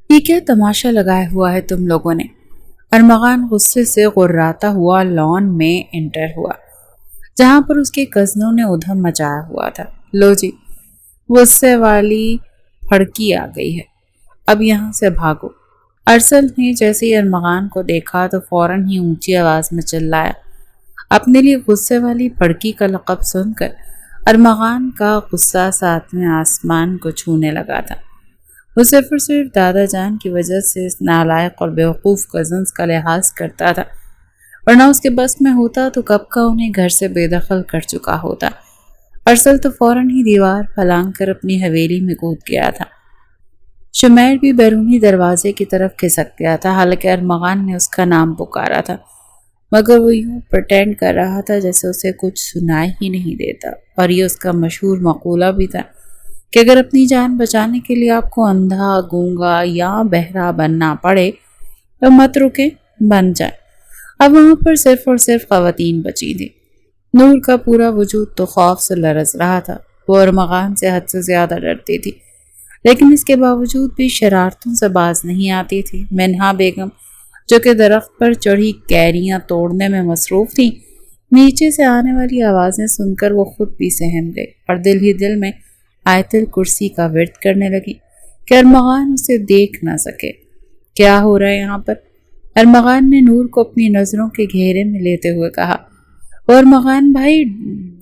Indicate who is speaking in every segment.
Speaker 1: یہ کیا تماشا لگایا ہوا ہے تم لوگوں نے؟ ارمغان غصے سے غراتا ہوا لان میں انٹر ہوا جہاں پر اس کے کزنوں نے ادھم مچایا ہوا تھا۔ لو جی، غصے والی پھڑکی آ گئی ہے، اب یہاں سے بھاگو۔ ارسل نے جیسے ہی ارمغان کو دیکھا تو فوراً ہی اونچی آواز میں چلایا۔ اپنے لیے غصے والی پھڑکی کا لقب سن کر ارمغان کا غصہ ساتویں آسمان کو چھونے لگا تھا۔ وہ صرف اور صرف دادا جان کی وجہ سے اس نالائق اور بیوقوف کزنز کا لحاظ کرتا تھا، ورنہ اس کے بس میں ہوتا تو کب کا انہیں گھر سے بے دخل کر چکا ہوتا۔ ارسل تو فوراً ہی دیوار پھلانگ کر اپنی حویلی میں کود گیا تھا۔ شمیر بھی بیرونی دروازے کی طرف کھسک گیا تھا، حالانکہ ارمغان نے اس کا نام پکارا تھا، مگر وہ یوں پریٹینڈ کر رہا تھا جیسے اسے کچھ سنائی ہی نہیں دیتا۔ اور یہ اس کا مشہور مقولہ بھی تھا کہ اگر اپنی جان بچانے کے لیے آپ کو اندھا، گونگا یا بہرا بننا پڑے تو مت رکیں، بن جائیں۔ اب وہاں پر صرف اور صرف خواتین بچی تھیں۔ نور کا پورا وجود تو خوف سے لرز رہا تھا۔ وہ ارمغان سے حد سے زیادہ ڈرتی تھی، لیکن اس کے باوجود بھی شرارتوں سے باز نہیں آتی تھی۔ منہا بیگم جو کہ درخت پر چڑھی کیریاں توڑنے میں مصروف تھیں، نیچے سے آنے والی آوازیں سن کر وہ خود بھی سہم گئی اور دل ہی دل میں آیت الکرسی کا ورد کرنے لگی کہ ارمغان اسے دیکھ نہ سکے۔ کیا ہو رہا ہے یہاں پر؟ ارمغان نے نور کو اپنی نظروں کے گھیرے میں لیتے ہوئے کہا۔ ارمغان بھائی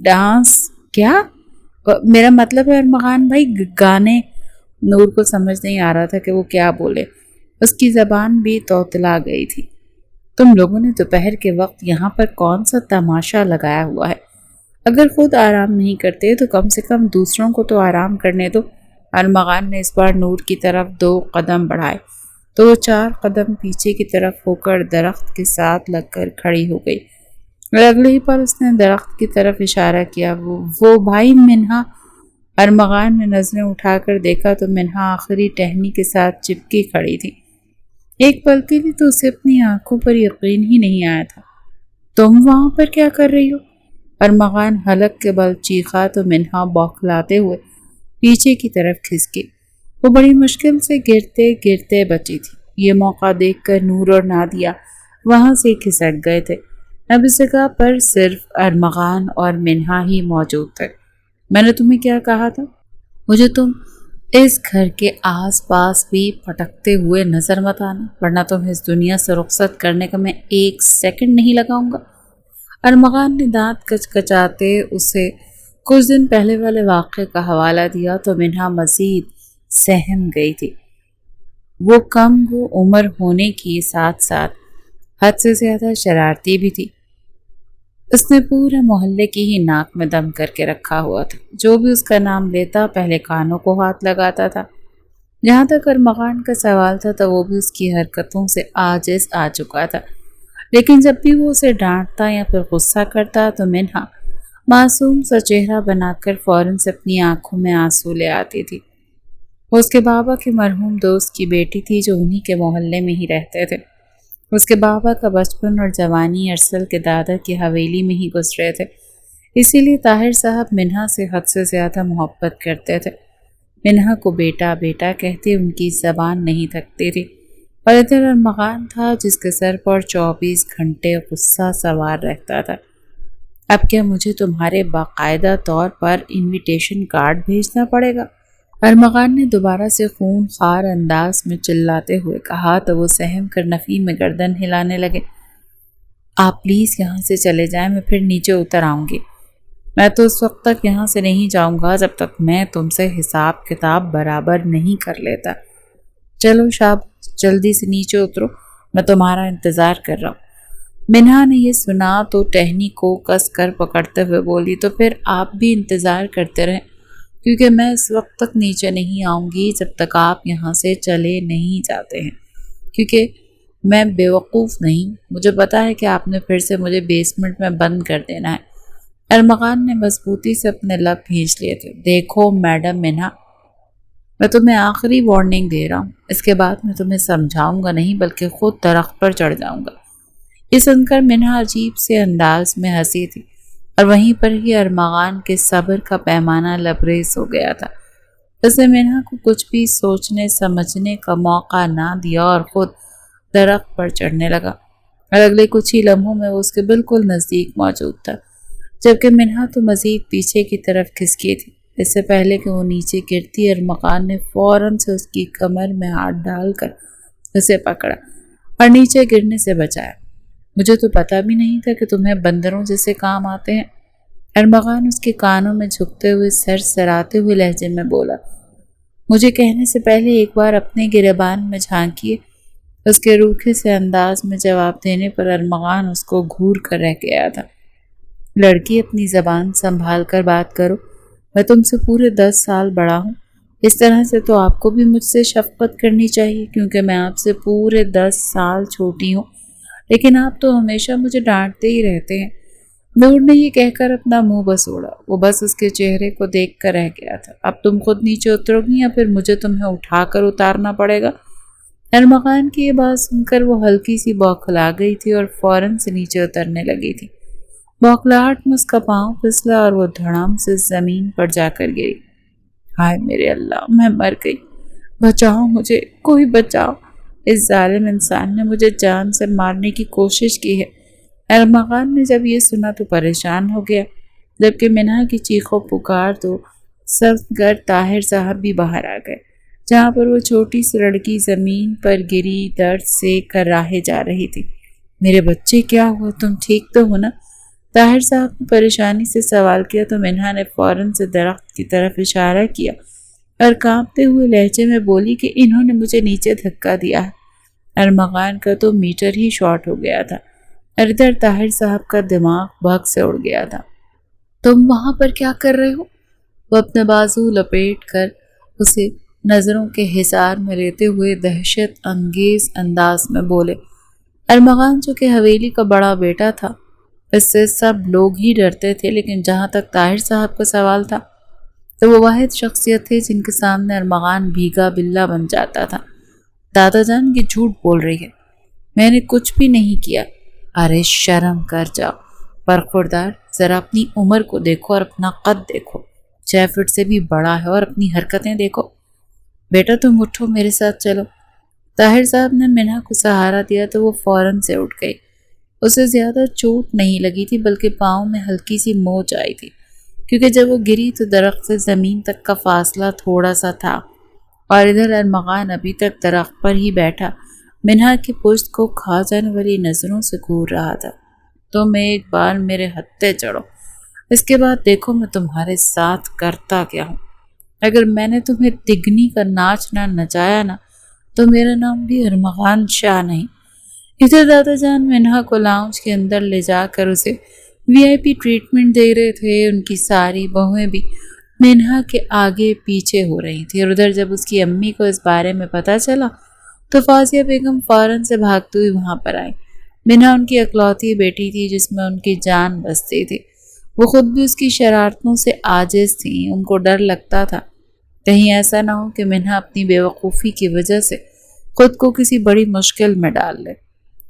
Speaker 1: ڈانس؟ کیا؟ میرا مطلب ہے ارمغان بھائی گانے۔ نور کو سمجھ نہیں آ رہا تھا کہ وہ کیا بولے، اس کی زبان بھی توتلا گئی تھی۔ تم لوگوں نے دوپہر کے وقت یہاں پر کون سا تماشا لگایا ہوا ہے؟ اگر خود آرام نہیں کرتے تو کم سے کم دوسروں کو تو آرام کرنے دو۔ ارمغان نے اس بار نور کی طرف 2 قدم بڑھائے تو وہ 4 قدم پیچھے کی طرف ہو کر درخت کے ساتھ لگ کر کھڑی ہو گئی، اور اگلے ہی پر اس نے درخت کی طرف اشارہ کیا۔ وہ بھائی منہا۔ ارمغان نے نظریں اٹھا کر دیکھا تو منہا آخری ٹہنی کے ساتھ چپکی کھڑی تھی۔ ایک پل کے لیے تو اسے اپنی آنکھوں پر یقین ہی نہیں آیا تھا۔ تم وہاں پر کیا کر رہی ہو؟ ارمغان حلق کے بل چیخا تو منہا بوکھلاتے ہوئے پیچھے کی طرف کھسکی۔ وہ بڑی مشکل سے گرتے گرتے بچی تھی۔ یہ موقع دیکھ کر نور اور نادیہ وہاں سے کھسک گئے تھے۔ اب اس جگہ پر صرف ارمغان اور منہا ہی موجود تھے۔ میں نے تمہیں کیا کہا تھا؟ مجھے تم اس گھر کے آس پاس بھی پھٹکتے ہوئے نظر مت آنا، ورنہ تمہیں اس دنیا سے رخصت کرنے کا میں 1 سیکنڈ نہیں لگاؤں گا۔ ارمغان نے دانت کچکچاتے اسے کچھ دن پہلے والے واقعے کا حوالہ دیا تو منہا مزید سہم گئی تھی۔ وہ کم وہ عمر ہونے کی ساتھ ساتھ حد سے زیادہ شرارتی بھی تھی۔ اس نے پورے محلے کی ہی ناک میں دم کر کے رکھا ہوا تھا۔ جو بھی اس کا نام لیتا پہلے کانوں کو ہاتھ لگاتا تھا۔ جہاں تک ارمغان کا سوال تھا تو وہ بھی اس کی حرکتوں سے عاجز آ چکا تھا، لیکن جب بھی وہ اسے ڈانٹتا یا پھر غصہ کرتا تو منہا معصوم سا چہرہ بنا کر فوراً سے اپنی آنکھوں میں آنسو لے آتی تھی۔ وہ اس کے بابا کے مرحوم دوست کی بیٹی تھی جو انہی کے محلے میں ہی رہتے تھے۔ اس کے بابا کا بچپن اور جوانی ارسل کے دادا کی حویلی میں ہی گزرے تھے، اسی لیے طاہر صاحب منہا سے حد سے زیادہ محبت کرتے تھے۔ منہا کو بیٹا بیٹا کہتے ان کی زبان نہیں تھکتی تھی، اور ادھر ارمغان تھا جس کے سر پر 24 گھنٹے غصہ سوار رہتا تھا۔ اب کیا مجھے تمہارے باقاعدہ طور پر انویٹیشن کارڈ بھیجنا پڑے گا؟ ارمغان نے دوبارہ سے خون خوار انداز میں چلاتے ہوئے کہا تو وہ سہم کر نفی میں گردن ہلانے لگے۔ آپ پلیز یہاں سے چلے جائیں، میں پھر نیچے اتر آؤں گی۔ میں تو اس وقت تک یہاں سے نہیں جاؤں گا جب تک میں تم سے حساب کتاب برابر نہیں کر لیتا۔ چلو شاب، جلدی سے نیچے اترو، میں تمہارا انتظار کر رہا ہوں۔ منہا نے یہ سنا تو ٹہنی کو کس کر پکڑتے ہوئے بولی، تو پھر آپ بھی انتظار کرتے رہیں، کیونکہ میں اس وقت تک نیچے نہیں آؤں گی جب تک آپ یہاں سے چلے نہیں جاتے ہیں، کیونکہ میں بیوقوف نہیں، مجھے پتا ہے کہ آپ نے پھر سے مجھے بیسمنٹ میں بند کر دینا ہے۔ ارمغان نے مضبوطی سے اپنے لب کھینچ لیے تھے۔ دیکھو میڈم منہا، میں تمہیں آخری وارننگ دے رہا ہوں، اس کے بعد میں تمہیں سمجھاؤں گا نہیں بلکہ خود درخت پر چڑھ جاؤں گا۔ یہ سن کر منہا عجیب سے انداز میں ہنسی تھی، اور وہیں پر ہی ارمغان کے صبر کا پیمانہ لبریز ہو گیا تھا۔ اس نے منہا کو کچھ بھی سوچنے سمجھنے کا موقع نہ دیا اور خود درخت پر چڑھنے لگا، اور اگلے کچھ ہی لمحوں میں وہ اس کے بالکل نزدیک موجود تھا، جبکہ منہا تو مزید پیچھے کی طرف کھسکی تھی۔ اس سے پہلے کہ وہ نیچے گرتی، ارمغان نے فوراً سے اس کی کمر میں ہاتھ ڈال کر اسے پکڑا اور نیچے گرنے سے بچایا۔ مجھے تو پتا بھی نہیں تھا کہ تمہیں بندروں جیسے کام آتے ہیں، ارمغان اس کے کانوں میں جھکتے ہوئے سر سراتے ہوئے لہجے میں بولا۔ مجھے کہنے سے پہلے ایک بار اپنے گریبان میں جھانکیے۔ اس کے روکھے سے انداز میں جواب دینے پر ارمغان اس کو گھور کر رہ گیا تھا۔ لڑکی، اپنی زبان سنبھال کر بات کرو، میں تم سے پورے 10 سال بڑا ہوں، اس طرح سے تو آپ کو بھی مجھ سے شفقت کرنی چاہیے، کیونکہ میں آپ سے پورے 10 سال چھوٹی ہوں، لیکن آپ تو ہمیشہ مجھے ڈانٹتے ہی رہتے ہیں۔ نور نے یہ کہہ کر اپنا منہ بسوڑا، وہ بس اس کے چہرے کو دیکھ کر رہ گیا تھا۔ اب تم خود نیچے اترو گی یا پھر مجھے تمہیں اٹھا کر اتارنا پڑے گا؟ ارمغان کی یہ بات سن کر وہ ہلکی سی بوکھلا گئی تھی اور فوراً سے نیچے اترنے لگی تھی۔ بوکھلاہٹ میں اس کا پاؤں پھسلا اور وہ دھڑام سے زمین پر جا کر گری۔ ہائے میرے اللہ، میں مر گئی، بچاؤ مجھے، کوئی بچاؤ، اس ظالم انسان نے مجھے جان سے مارنے کی کوشش کی ہے۔ ارمغان نے جب یہ سنا تو پریشان ہو گیا، جبکہ منہا کی چیخو پکار تو سب گرد طاہر صاحب بھی باہر آ گئے، جہاں پر وہ چھوٹی سی لڑکی زمین پر گری درد سے کراہے جا رہی تھی۔ میرے بچے، کیا ہوا؟ تم ٹھیک تو ہو نا؟ طاہر صاحب نے پریشانی سے سوال کیا تو منہا نے فوراً سے درخت کی طرف اشارہ کیا اور کانپتے ہوئے لہجے میں بولی کہ انہوں نے مجھے نیچے دھکا دیا ہے۔ ارمغان کا تو میٹر ہی شارٹ ہو گیا تھا اور ادھر طاہر صاحب کا دماغ بھگ سے اڑ گیا تھا۔ تم وہاں پر کیا کر رہے ہو؟ وہ اپنے بازو لپیٹ کر اسے نظروں کے حصار میں لیتے ہوئے دہشت انگیز انداز میں بولے۔ ارمغان جو کہ حویلی کا بڑا بیٹا تھا، اس سے سب لوگ ہی ڈرتے تھے، لیکن جہاں تک طاہر صاحب کا سوال تھا تو وہ واحد شخصیت تھے جن کے سامنے ارمغان بھیگا بلا بن جاتا تھا۔ دادا جان، یہ جھوٹ بول رہی ہے، میں نے کچھ بھی نہیں کیا۔ ارے شرم کر جاؤ برخوردار، ذرا اپنی عمر کو دیکھو اور اپنا قد دیکھو، 6 فٹ سے بھی بڑا ہے، اور اپنی حرکتیں دیکھو۔ بیٹا تم اٹھو، میرے ساتھ چلو۔ طاہر صاحب نے منہا کو سہارا دیا تو وہ فوراً سے اٹھ گئی۔ اسے زیادہ چوٹ نہیں لگی تھی، بلکہ پاؤں میں ہلکی سی موچ آئی تھی، کیونکہ جب وہ گری تو درخت سے زمین تک کا فاصلہ تھوڑا سا تھا، اور ادھر ارمغان ابھی تک درخت پر ہی بیٹھا منہا کی پشت کو کھا جانے والی نظروں سے گھور رہا تھا۔ تم ایک بار میرے ہتھے چڑھو، اس کے بعد دیکھو میں تمہارے ساتھ کرتا کیا ہوں۔ اگر میں نے تمہیں تگنی کا ناچ نہ نچایا نا تو میرا نام بھی ارمغان شاہ نہیں۔ ادھر دادا جان منہا کو لاؤنج کے اندر لے جا کر اسے VIP ٹریٹمنٹ دے رہے تھے۔ ان کی ساری بہویں بھی منہا کے آگے پیچھے ہو رہی تھی، اور ادھر جب اس کی امی کو اس بارے میں پتہ چلا تو فوزیہ بیگم فوراً سے بھاگتے ہوئے وہاں پر آئی۔ منہا ان کی اکلوتی بیٹی تھی جس میں ان کی جان بستی تھی۔ وہ خود بھی اس کی شرارتوں سے عاجز تھیں۔ ان کو ڈر لگتا تھا کہیں ایسا نہ ہو کہ منہا اپنی بے وقوفی کی وجہ سے خود کو کسی بڑی مشکل میں ڈال لے۔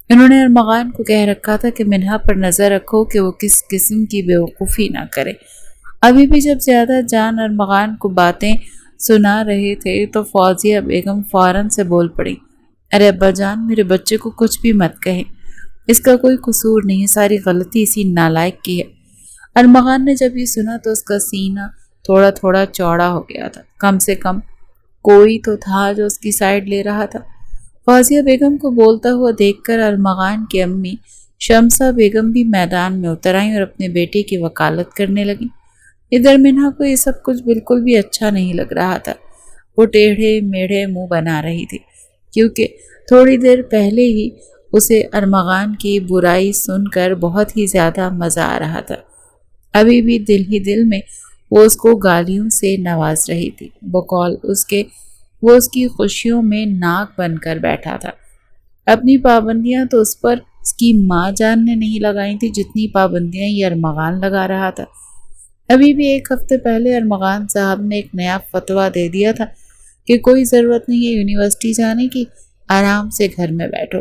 Speaker 1: انہوں نے ارمغان کو کہہ رکھا تھا کہ منہا پر نظر رکھو کہ وہ کس قسم کی بے وقوفی نہ کرے۔ ابھی بھی جب زیادہ جان ارمغان کو باتیں سنا رہے تھے تو فوزیہ بیگم فوراً سے بول پڑی۔ ارے ابا جان، میرے بچے کو کچھ بھی مت کہیں، اس کا کوئی قصور نہیں ہے، ساری غلطی اسی نالائق کی ہے۔ ارمغان نے جب یہ سنا تو اس کا سینہ تھوڑا تھوڑا چوڑا ہو گیا تھا۔ کم سے کم کوئی تو تھا جو اس کی سائیڈ لے رہا تھا۔ فوزیہ بیگم کو بولتا ہوا دیکھ کر ارمغان کی امی شمسہ بیگم بھی میدان میں اتر آئیں اور اپنے بیٹے کی وکالت کرنے لگیں۔ ادھر منہا کو یہ سب کچھ بالکل بھی اچھا نہیں لگ رہا تھا۔ وہ ٹیڑھے میڑھے منہ بنا رہی تھی، کیونکہ تھوڑی دیر پہلے ہی اسے ارمغان کی برائی سن کر بہت ہی زیادہ مزہ آ رہا تھا۔ ابھی بھی دل ہی دل میں وہ اس کو گالیوں سے نواز رہی تھی، بقول وہ اس کی خوشیوں میں ناک بن کر بیٹھا تھا۔ اپنی پابندیاں تو اس پر اس کی ماں جان نے نہیں لگائی تھی جتنی پابندیاں یہ ارمغان لگا رہا تھا۔ ابھی بھی 1 ہفتے پہلے ارمغان صاحب نے ایک نیا فتویٰ دے دیا تھا کہ کوئی ضرورت نہیں ہے یونیورسٹی جانے کی، آرام سے گھر میں بیٹھو،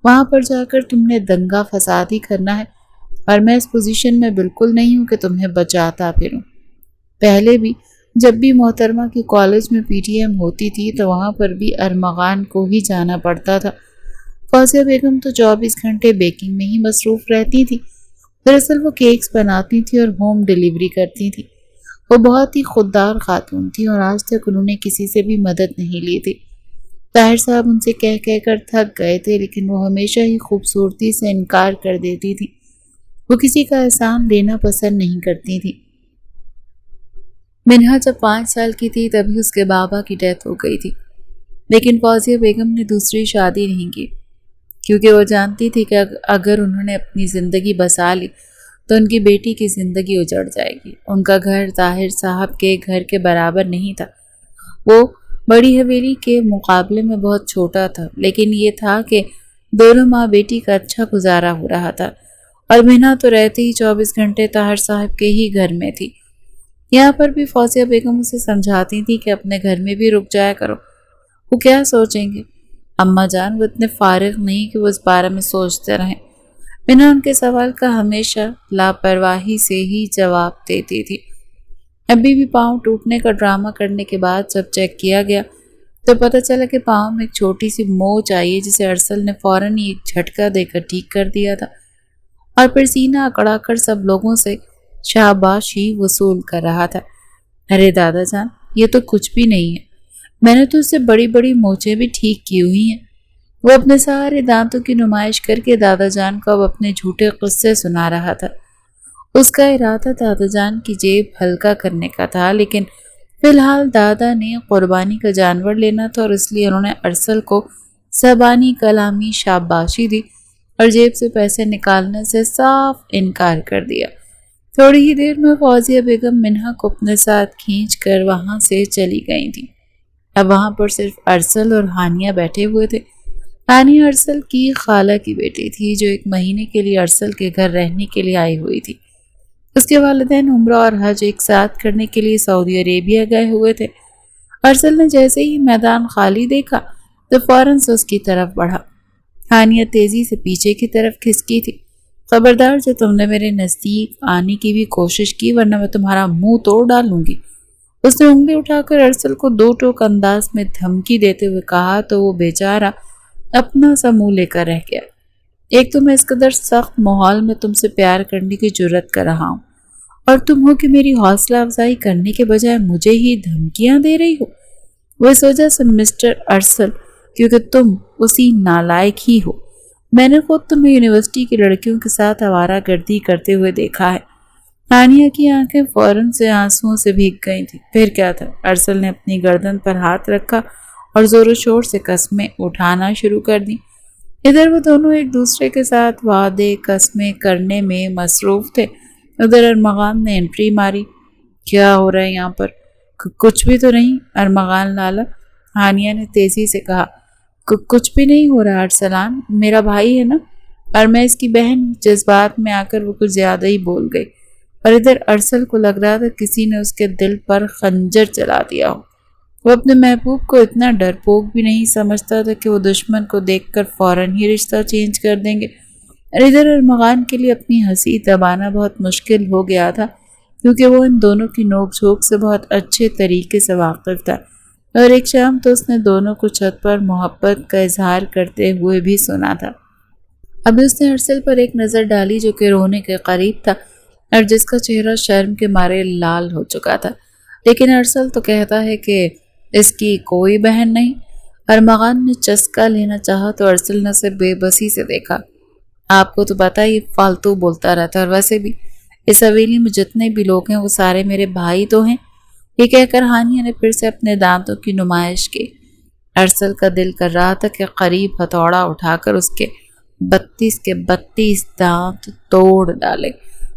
Speaker 1: وہاں پر جا کر تم نے دنگا فساد ہی کرنا ہے، اور میں اس پوزیشن میں بالکل نہیں ہوں کہ تمہیں بچاتا پھروں۔ پہلے بھی جب بھی محترمہ کی کالج میں پی ٹی ایم ہوتی تھی تو وہاں پر بھی ارمغان کو ہی جانا پڑتا تھا۔ فوزیہ بیگم تو 24 گھنٹے بیکنگ میں ہی مصروف رہتی تھی۔ دراصل وہ کیکس بناتی تھی اور ہوم ڈیلیوری کرتی تھی۔ وہ بہت ہی خوددار خاتون تھی اور آج تک انہوں نے کسی سے بھی مدد نہیں لی تھی۔ طاہر صاحب ان سے کہہ کہہ کر تھک گئے تھے، لیکن وہ ہمیشہ ہی خوبصورتی سے انکار کر دیتی تھی۔ وہ کسی کا احسان لینا پسند نہیں کرتی تھی۔ منہا جب 5 سال کی تھی تبھی اس کے بابا کی ڈیتھ ہو گئی تھی، لیکن فوزیہ بیگم نے دوسری شادی نہیں کی، کیونکہ وہ جانتی تھی کہ اگر انہوں نے اپنی زندگی بسا لی تو ان کی بیٹی کی زندگی اجڑ جائے گی۔ ان کا گھر طاہر صاحب کے گھر کے برابر نہیں تھا، وہ بڑی حویلی کے مقابلے میں بہت چھوٹا تھا، لیکن یہ تھا کہ دونوں ماں بیٹی کا اچھا گزارا ہو رہا تھا، اور منہا تو رہتے ہی 24 گھنٹے طاہر صاحب کے ہی گھر میں تھی۔ یہاں پر بھی فوزیہ بیگم اسے سمجھاتی تھی کہ اپنے گھر میں بھی رک جایا کرو، وہ کیا سوچیں گے؟ اماں جان وہ اتنے فارغ نہیں کہ وہ اس بارے میں سوچتے رہیں۔ منہا ان کے سوال کا ہمیشہ لاپرواہی سے ہی جواب دیتی تھی۔ ابھی بھی پاؤں ٹوٹنے کا ڈرامہ کرنے کے بعد جب چیک کیا گیا تو پتہ چلا کہ پاؤں میں ایک چھوٹی سی موچ آئی ہے، جسے ارسل نے فوراً ہی ایک جھٹکا دے کر ٹھیک کر دیا تھا، اور پھر سینہ اکڑا کر سب لوگوں سے شاباشی وصول کر رہا تھا۔ ارے دادا جان، یہ تو کچھ بھی نہیں ہے، میں نے تو اس سے بڑی بڑی موچیں بھی ٹھیک کی ہوئی ہیں۔ وہ اپنے سارے دانتوں کی نمائش کر کے دادا جان کو اب اپنے جھوٹے قصے سنا رہا تھا۔ اس کا ارادہ دادا جان کی جیب ہلکا کرنے کا تھا، لیکن فی الحال دادا نے قربانی کا جانور لینا تھا، اور اس لیے انہوں نے ارسل کو زبانی کلامی شاباشی دی اور جیب سے پیسے نکالنے سے صاف انکار کر دیا۔ تھوڑی ہی دیر میں فوزیہ بیگم منہا کو اپنے ساتھ کھینچ کر وہاں سے چلی گئی تھی۔ اب وہاں پر صرف ارسل اور ہانیہ بیٹھے ہوئے تھے۔ ہانیہ ارسل کی خالہ کی بیٹی تھی، جو 1 مہینے کے لیے ارسل کے گھر رہنے کے لیے آئی ہوئی تھی۔ اس کے والدین عمرہ اور حج ایک ساتھ کرنے کے لیے سعودی عربیہ گئے ہوئے تھے۔ ارسل نے جیسے ہی میدان خالی دیکھا تو فوراً سے اس کی طرف بڑھا۔ ہانیہ تیزی سے پیچھے کی طرف کھسکی تھی۔ خبردار جو تم نے میرے نزدیک آنے کی بھی کوشش کی، ورنہ میں تمہارا منہ توڑ ڈالوں گی۔ اس نے انگلی اٹھا کر ارسل کو 2 ٹوک انداز میں دھمکی دیتے ہوئے کہا تو وہ بیچارہ اپنا سا منہ لے کر رہ گیا۔ ایک تو میں اس قدر سخت ماحول میں تم سے پیار کرنے کی جرت کر رہا ہوں، اور تم ہو کہ میری حوصلہ افزائی کرنے کے بجائے مجھے ہی دھمکیاں دے رہی ہو۔ وہ اس وجہ سے مسٹر ارسل کیونکہ تم اسی نالائق ہی ہو۔ میں نے خود تمہیں یونیورسٹی کی لڑکیوں کے ساتھ آوارہ گردی کرتے ہوئے دیکھا ہے۔ ہانیہ کی آنکھیں فوراً سے آنسوؤں سے بھیگ گئی تھیں۔ پھر کیا تھا؟ ارسل نے اپنی گردن پر ہاتھ رکھا اور زور و شور سے قسمیں اٹھانا شروع کر دیں۔ ادھر وہ دونوں ایک دوسرے کے ساتھ وعدے قسمیں کرنے میں مصروف تھے، ادھر ارمغان نے انٹری ماری۔ کیا ہو رہا ہے یہاں پر؟ کچھ بھی تو نہیں ارمغان لالا، ہانیہ نے تیزی سے کہا۔ کچھ بھی نہیں ہو رہا ارسلان، میرا بھائی ہے نا۔ اور میں اس کی بہن، جذبات میں آ کر وہ کچھ زیادہ ہی بول گئی، اور ادھر ارسل کو لگ رہا تھا کسی نے اس کے دل پر خنجر چلا دیا ہو۔ وہ اپنے محبوب کو اتنا ڈرپوک بھی نہیں سمجھتا تھا کہ وہ دشمن کو دیکھ کر فوراً ہی رشتہ چینج کر دیں گے۔ اور ادھر ارمغان کے لیے اپنی ہنسی دبانا بہت مشکل ہو گیا تھا، کیونکہ وہ ان دونوں کی نوک جھوک سے بہت اچھے طریقے سے واقف تھا، اور ایک شام تو اس نے دونوں کو چھت پر محبت کا اظہار کرتے ہوئے بھی سنا تھا۔ ابھی اس نے ارسل پر ایک نظر ڈالی جو کہ رونے کے قریب تھا، اور جس کا چہرہ شرم کے مارے لال ہو چکا تھا۔ لیکن ارسل تو کہتا ہے کہ اس کی کوئی بہن نہیں۔ ارمغان نے چسکا لینا چاہا تو ارسل نے اسے بے بسی سے دیکھا۔ آپ کو تو پتا یہ فالتو بولتا رہتا ہے، اور ویسے بھی اس حویلی میں جتنے بھی لوگ ہیں وہ سارے میرے بھائی تو ہیں۔ یہ کہہ کر ہانیہ نے پھر سے اپنے دانتوں کی نمائش کی۔ ارسل کا دل کر رہا تھا کہ قریب ہتھوڑا اٹھا کر اس کے 32 کے 32 دانت توڑ ڈالے۔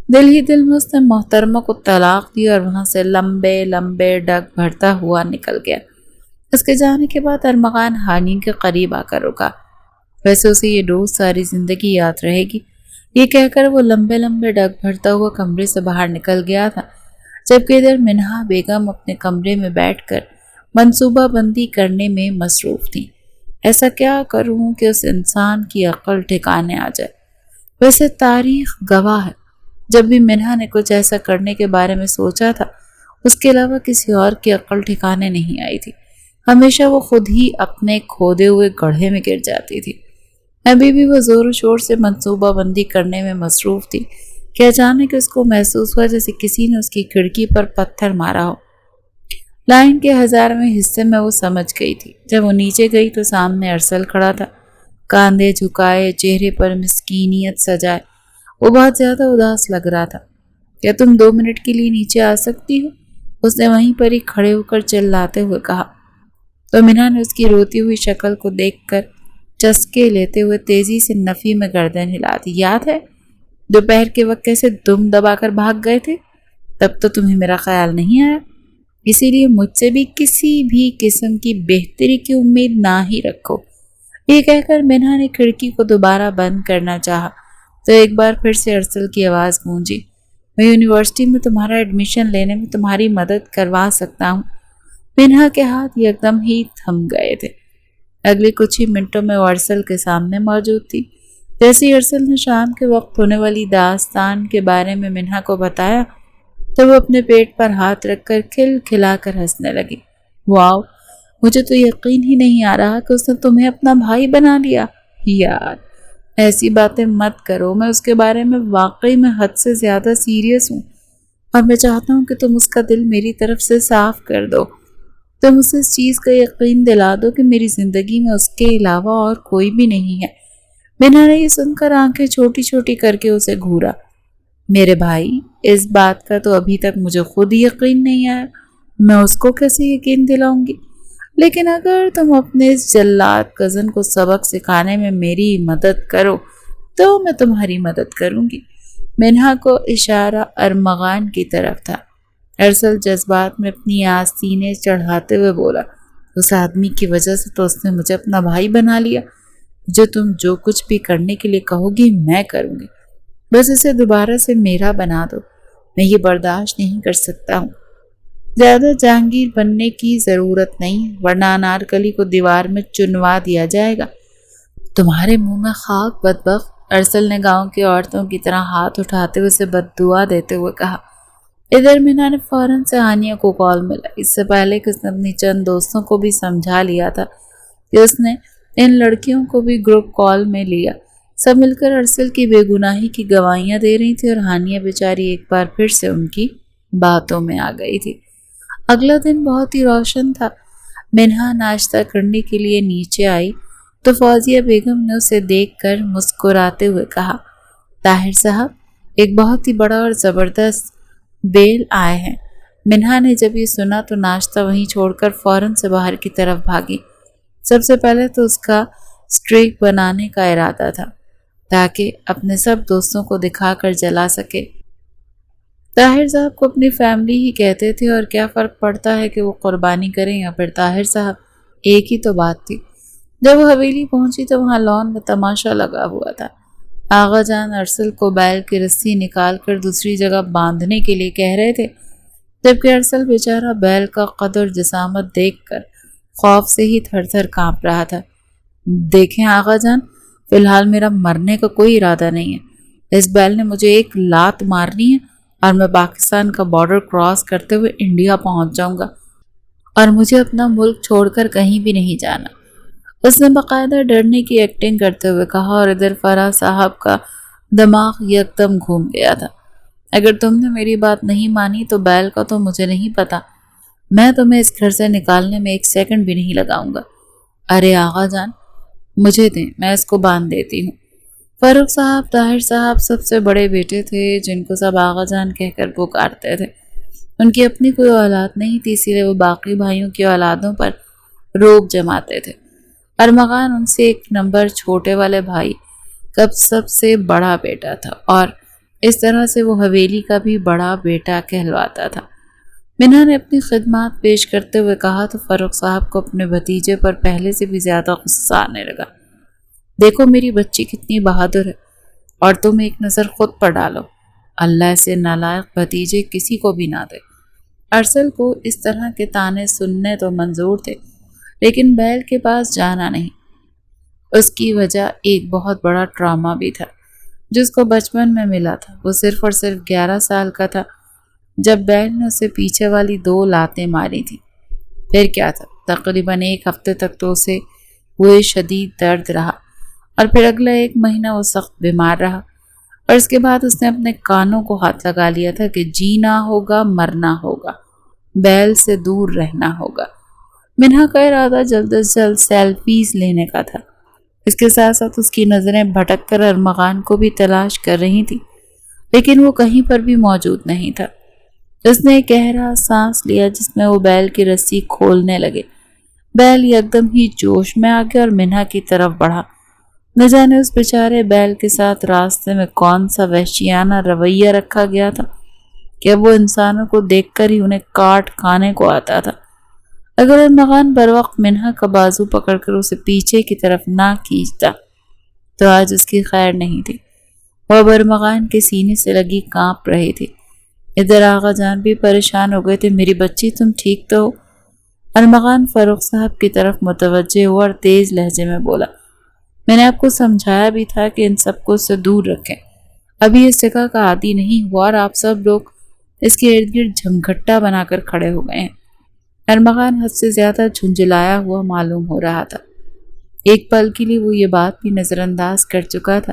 Speaker 1: دل ہی دل میں اس نے محترمہ کو طلاق دی اور وہاں سے لمبے لمبے ڈگ بھرتا ہوا نکل گیا۔ اس کے جانے کے بعد ارمغان ہانیہ کے قریب آ کر رکا۔ ویسے اسے یہ روز ساری زندگی یاد رہے گی، یہ کہہ کر وہ لمبے لمبے ڈگ بھرتا ہوا کمرے سے باہر نکل گیا تھا، جبکہ ادھر منہا بیگم اپنے کمرے میں بیٹھ کر منصوبہ بندی کرنے میں مصروف تھی۔ ایسا کیا کروں کہ اس انسان کی عقل ٹھکانے آ جائے؟ ویسے تاریخ گواہ ہے، جب بھی منہا نے کچھ ایسا کرنے کے بارے میں سوچا تھا، اس کے علاوہ کسی اور کی عقل ٹھکانے نہیں آئی تھی۔ ہمیشہ وہ خود ہی اپنے کھودے ہوئے گڑھے میں گر جاتی تھی۔ ابھی بھی وہ زور و شور سے منصوبہ بندی کرنے میں مصروف تھی کہ اچانک اس کو محسوس ہوا جیسے کسی نے اس کی کھڑکی پر پتھر مارا ہو۔ لائن کے 1000ویں حصے میں وہ سمجھ گئی تھی۔ جب وہ نیچے گئی تو سامنے ارسل کھڑا تھا، کاندھے جھکائے، چہرے پر مسکینیت سجائے۔ وہ بہت زیادہ اداس لگ رہا تھا۔ کیا تم 2 منٹ کے لیے نیچے آ سکتی ہو؟ اس نے وہیں پر ہی کھڑے ہو کر چلاتے ہوئے کہا۔ تو منہا نے اس کی روتی ہوئی شکل کو دیکھ کر چسکے لیتے ہوئے تیزی سے نفی میں گردن ہلا دی۔ یاد ہے دوپہر کے وقت کیسے دم دبا کر بھاگ گئے تھے؟ تب تو تمہیں میرا خیال نہیں آیا، اسی لیے مجھ سے بھی کسی بھی قسم کی بہتری کی امید نہ ہی رکھو۔ یہ کہہ کر منہا نے کھڑکی کو دوبارہ بند کرنا چاہا تو ایک بار پھر سے ارسل کی آواز گونجی۔ میں یونیورسٹی میں تمہارا ایڈمیشن لینے میں تمہاری مدد کروا سکتا ہوں۔ منہا کے ہاتھ یکدم ہی تھم گئے تھے۔ اگلے کچھ ہی منٹوں میں وہ ارسل کے سامنے موجود تھی۔ جیسے ہی ارسل نے شام کے وقت ہونے والی داستان کے بارے میں منہا کو بتایا تو وہ اپنے پیٹ پر ہاتھ رکھ کر کھل کھلا کر ہنسنے لگی۔ واو، مجھے تو یقین ہی نہیں آ رہا کہ اس نے تمہیں اپنا بھائی بنا لیا۔ یار ایسی باتیں مت کرو، میں اس کے بارے میں واقعی میں حد سے زیادہ سیریس ہوں، اور میں چاہتا ہوں کہ تم اس کا دل میری طرف سے صاف کر دو۔ تم اسے اس چیز کا یقین دلا دو کہ میری زندگی میں اس کے علاوہ اور کوئی بھی نہیں ہے۔ منہا نے یہ سن کر آنکھیں چھوٹی چھوٹی کر کے اسے گھورا۔ میرے بھائی، اس بات کا تو ابھی تک مجھے خود ہی یقین نہیں آیا، میں اس کو کیسے یقین دلاؤں گی؟ لیکن اگر تم اپنے اس جلاد کزن کو سبق سکھانے میں میری مدد کرو تو میں تمہاری مدد کروں گی۔ منہا کو اشارہ ارمغان کی طرف تھا۔ ارسل جذبات میں اپنی آستینیں چڑھاتے ہوئے بولا، اس آدمی کی وجہ سے تو اس نے مجھے اپنا بھائی بنا لیا۔ تم جو کچھ بھی کرنے کے لیے کہو گی میں کروں گی، بس اسے دوبارہ سے میرا بنا دو۔ میں یہ برداشت نہیں کر سکتا ہوں۔ زیادہ جہانگیر بننے کی ضرورت نہیں، ورنہ انارکلی کو دیوار میں چنوا دیا جائے گا۔ تمہارے منہ میں خاک بدبخت، ارسل نے گاؤں کی عورتوں کی طرح ہاتھ اٹھاتے ہوئے اسے بددعا دیتے ہوئے کہا۔ ادھر منہا نے فوراً سے ہانیہ کو کال ملا۔ اس سے پہلے کہ اس نے اپنی چند دوستوں کو بھی سمجھا لیا تھا کہ اس نے ان لڑکیوں کو بھی گروپ کال میں لیا۔ سب مل کر ارسل کی بے گناہی کی گواہیاں دے رہی تھی اور ہانیہ بیچاری ایک بار پھر سے ان کی باتوں میں آ گئی تھی۔ اگلا دن بہت ہی روشن تھا۔ منہا ناشتہ کرنے کے لیے نیچے آئی تو فوزیہ بیگم نے اسے دیکھ کر مسکراتے ہوئے کہا، طاہر صاحب، ایک بہت ہی بڑا اور زبردست بیل آئے ہیں۔ منہا نے جب یہ سنا تو ناشتہ وہیں چھوڑ کر فوراً سے باہر کی طرف بھاگی۔ سب سے پہلے تو اس کا سٹریک بنانے کا ارادہ تھا تاکہ اپنے سب دوستوں کو دکھا کر جلا سکے۔ طاہر صاحب کو اپنی فیملی ہی کہتے تھے، اور کیا فرق پڑتا ہے کہ وہ قربانی کریں یا پھر طاہر صاحب، ایک ہی تو بات تھی۔ جب وہ حویلی پہنچی تو وہاں لان میں تماشا لگا ہوا تھا۔ آغا جان ارسل کو بیل کی رسی نکال کر دوسری جگہ باندھنے کے لیے کہہ رہے تھے، جبکہ ارسل بیچارہ بیل کا قد اور جسامت دیکھ کر خوف سے ہی تھر تھر کانپ رہا تھا۔ دیکھیں آغا جان، فی الحال میرا مرنے کا کوئی ارادہ نہیں ہے۔ اس بیل نے مجھے ایک لات مارنی ہے اور میں پاکستان کا بارڈر کراس کرتے ہوئے انڈیا پہنچ جاؤں گا، اور مجھے اپنا ملک چھوڑ کر کہیں بھی نہیں جانا۔ اس نے باقاعدہ ڈرنے کی ایکٹنگ کرتے ہوئے کہا، اور ادھر فرح صاحب کا دماغ یکدم گھوم گیا تھا۔ اگر تم نے میری بات نہیں مانی تو بیل کا تو مجھے نہیں پتا، میں تمہیں اس گھر سے نکالنے میں 1 سیکنڈ بھی نہیں لگاؤں گا۔ ارے آغا جان، مجھے دیں، میں اس کو باندھ دیتی ہوں۔ فاروق صاحب طاہر صاحب سب سے بڑے بیٹے تھے جن کو سب آغا جان کہہ کر پکارتے تھے۔ ان کی اپنی کوئی اولاد نہیں تھی، اسی لیے وہ باقی بھائیوں کی اولادوں پر روب جماتے تھے۔ ارمغان ان سے 1 نمبر چھوٹے والے بھائی کا سب سے بڑا بیٹا تھا، اور اس طرح سے وہ حویلی کا بھی بڑا بیٹا کہلواتا تھا۔ منہا نے اپنی خدمات پیش کرتے ہوئے کہا تو فاروق صاحب کو اپنے بھتیجے پر پہلے سے بھی زیادہ غصہ آنے لگا۔ دیکھو میری بچی کتنی بہادر ہے، اور تم ایک نظر خود پر ڈالو، اللہ سے نالائق بھتیجے کسی کو بھی نہ دے۔ ارسل کو اس طرح کے طعنے سننے تو منظور تھے، لیکن بیل کے پاس جانا نہیں۔ اس کی وجہ ایک بہت بڑا ٹراما بھی تھا جس کو بچپن میں ملا تھا۔ وہ صرف اور صرف 11 سال کا تھا جب بیل نے اسے پیچھے والی 2 لاتیں ماری تھی۔ پھر کیا تھا، تقریباً 1 ہفتے تک تو اسے ہوئے شدید درد رہا، اور پھر اگلا 1 مہینہ وہ سخت بیمار رہا، اور اس کے بعد اس نے اپنے کانوں کو ہاتھ لگا لیا تھا کہ جینا ہوگا، مرنا ہوگا، بیل سے دور رہنا ہوگا۔ منہا کا ارادہ جلد از جلد سیلفیز لینے کا تھا۔ اس کے ساتھ ساتھ اس کی نظریں بھٹک کر ارمغان کو بھی تلاش کر رہی تھی، لیکن وہ کہیں پر بھی موجود نہیں تھا۔ اس نے ایک گہرا سانس لیا جس میں وہ بیل کی رسی کھولنے لگے۔ بیل یکدم ہی جوش میں آ گیا اور منہا کی طرف بڑھا۔ نہ جانے اس بیچارے بیل کے ساتھ راستے میں کون سا وحشیانہ رویہ رکھا گیا تھا کہ وہ انسانوں کو دیکھ کر ہی انہیں کاٹ کھانے کو آتا تھا۔ اگر ارمغان بر وقت منہا کا بازو پکڑ کر اسے پیچھے کی طرف نہ کھینچتا تو آج اس کی خیر نہیں تھی۔ وہ اب ارمغان کے سینے سے لگی کانپ رہی تھی۔ ادھر آغا جان بھی پریشان ہو گئے تھے۔ میری بچی، تم ٹھیک تو ہو؟ ارمغان فاروق صاحب کی طرف متوجہ ہوا اور تیز لہجے میں بولا، میں نے آپ کو سمجھایا بھی تھا کہ ان سب کو اس سے دور رکھیں۔ ابھی اس جگہ کا عادی نہیں ہوا اور آپ سب لوگ اس کے ارد گرد جھمگھٹا بنا کر کھڑے ہو گئے ہیں۔ ارمغان حد سے زیادہ جھنجھلایا ہوا معلوم ہو رہا تھا۔ ایک پل کے لیے وہ یہ بات بھی نظر انداز کر چکا تھا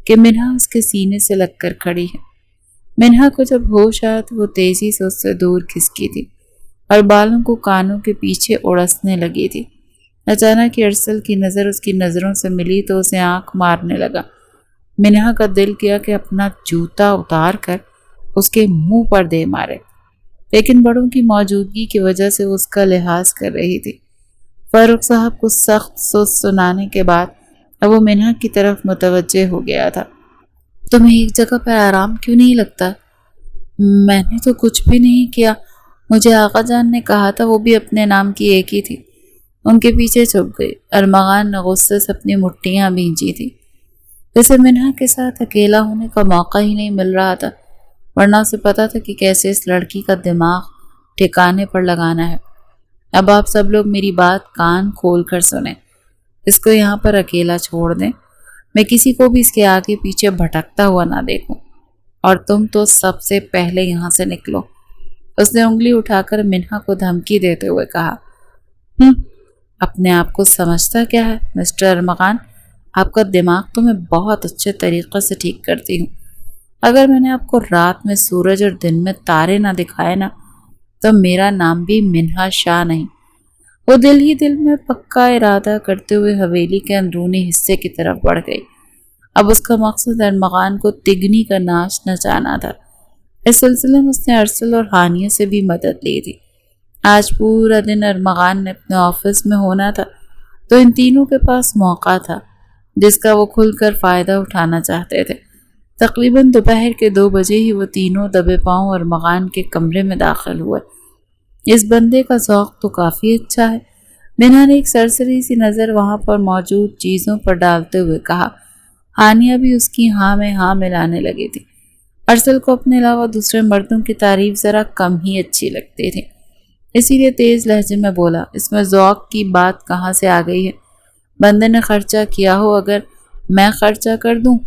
Speaker 1: کہ منہا اس کے سینے سے لگ کر کھڑی ہے۔ منہا کو جب ہوش آیا تو وہ تیزی سے اس سے دور کھسکی تھی اور بالوں کو کانوں کے پیچھے اڑسنے لگی تھی۔ اچانک ارسل کی نظر اس کی نظروں سے ملی تو اسے آنکھ مارنے لگا۔ منہا کا دل کیا کہ اپنا جوتا اتار کر اس کے منہ پر دے مارے، لیکن بڑوں کی موجودگی کی وجہ سے وہ اس کا لحاظ کر رہی تھی۔ فاروق صاحب کو سخت سوچ سنانے کے بعد اب وہ منہا کی طرف متوجہ ہو گیا تھا۔ تمہیں ایک جگہ پر آرام کیوں نہیں لگتا؟ میں نے تو کچھ بھی نہیں کیا، مجھے آقا جان نے کہا تھا، وہ بھی اپنے نام کی ایک ہی تھی۔ ان کے پیچھے چھپ گئی۔ ارمغان نے غصے سے اپنی مٹھیاں بھینجی تھی۔ اسے منہا کے ساتھ اکیلا ہونے کا موقع ہی نہیں مل رہا تھا، ورنہ اسے پتا تھا کہ کیسے اس لڑکی کا دماغ ٹھکانے پر لگانا ہے۔ اب آپ سب لوگ میری بات کان کھول کر سنیں، اس کو یہاں پر اکیلا چھوڑ دیں، میں کسی کو بھی اس کے آگے پیچھے بھٹکتا ہوا نہ دیکھوں، اور تم تو سب سے پہلے یہاں سے نکلو۔ اس نے انگلی اٹھا کر منہا کو دھمکی دیتے ہوئے کہا۔ اپنے آپ کو سمجھتا کیا ہے مسٹر ارمغان؟ آپ کا دماغ تو میں بہت اچھے طریقے سے ٹھیک کرتی ہوں۔ اگر میں نے آپ کو رات میں سورج اور دن میں تارے نہ دکھائے نا تو میرا نام بھی منہا شاہ نہیں۔ وہ دل ہی دل میں پکا ارادہ کرتے ہوئے حویلی کے اندرونی حصے کی طرف بڑھ گئی۔ اب اس کا مقصد ارمغان کو تگنی کا ناچ نچانا تھا۔ اس سلسلے میں اس نے ارسل اور ہانیہ سے بھی مدد لی تھی۔ آج پورا دن ارمغان نے اپنے آفس میں ہونا تھا، تو ان تینوں کے پاس موقع تھا جس کا وہ کھل کر فائدہ اٹھانا چاہتے تھے۔ تقریباً دوپہر کے 2 بجے ہی وہ تینوں دبے پاؤں ارمغان کے کمرے میں داخل ہوئے۔ اس بندے کا ذوق تو کافی اچھا ہے، منہا نے ایک سرسری سی نظر وہاں پر موجود چیزوں پر ڈالتے ہوئے کہا۔ ہانیہ بھی اس کی ہاں میں ہاں ملانے لگی تھی۔ ارسل کو اپنے علاوہ دوسرے مردوں کی تعریف ذرا کم ہی اچھی لگتی تھی، اسی لیے تیز لہجے میں بولا، اس میں ذوق کی بات کہاں سے آ گئی ہے؟ بندے نے خرچہ کیا ہو، اگر میں خرچہ کر دوں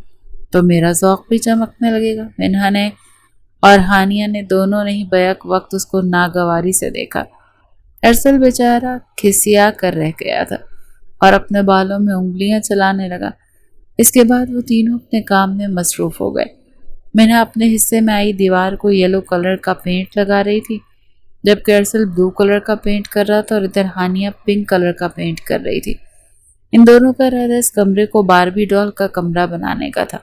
Speaker 1: تو میرا ذوق بھی چمکنے لگے گا۔ منہا نے اور ہانیہ نے دونوں نے ہی بیک وقت اس کو ناگواری سے دیکھا۔ ارسل بیچارہ کھسیا کر رہ گیا تھا اور اپنے بالوں میں انگلیاں چلانے لگا۔ اس کے بعد وہ تینوں اپنے کام میں مصروف ہو گئے۔ منہا اپنے حصے میں آئی دیوار کو یلو کلر کا پینٹ لگا رہی تھی، جبکہ ارسل بلو کلر کا پینٹ کر رہا تھا اور ادھر ہانیہ پنک کلر کا پینٹ کر رہی تھی۔ ان دونوں کا ارادہ اس کمرے کو باربی ڈال کا کمرہ بنانے کا تھا۔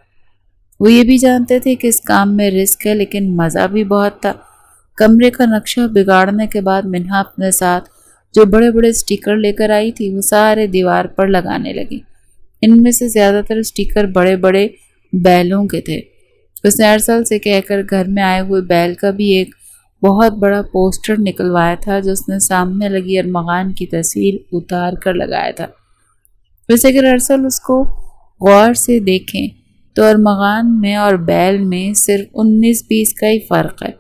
Speaker 1: وہ یہ بھی جانتے تھے کہ اس کام میں رسک ہے، لیکن مزہ بھی بہت تھا۔ کمرے کا نقشہ بگاڑنے کے بعد منہا اپنے ساتھ جو بڑے بڑے سٹیکر لے کر آئی تھی وہ سارے دیوار پر لگانے لگی۔ ان میں سے زیادہ تر سٹیکر بڑے بڑے بیلوں کے تھے۔ اس نے ارسل سے کہہ کر گھر میں آئے ہوئے بیل کا بھی ایک بہت بڑا پوسٹر نکلوایا تھا جو اس نے سامنے لگی ارمغان کی تصویر اتار کر لگایا تھا۔ ویسے اگر ارسل اس کو غور سے دیکھیں تو ارمغان میں اور بیل میں صرف 19-20 کا ہی فرق ہے،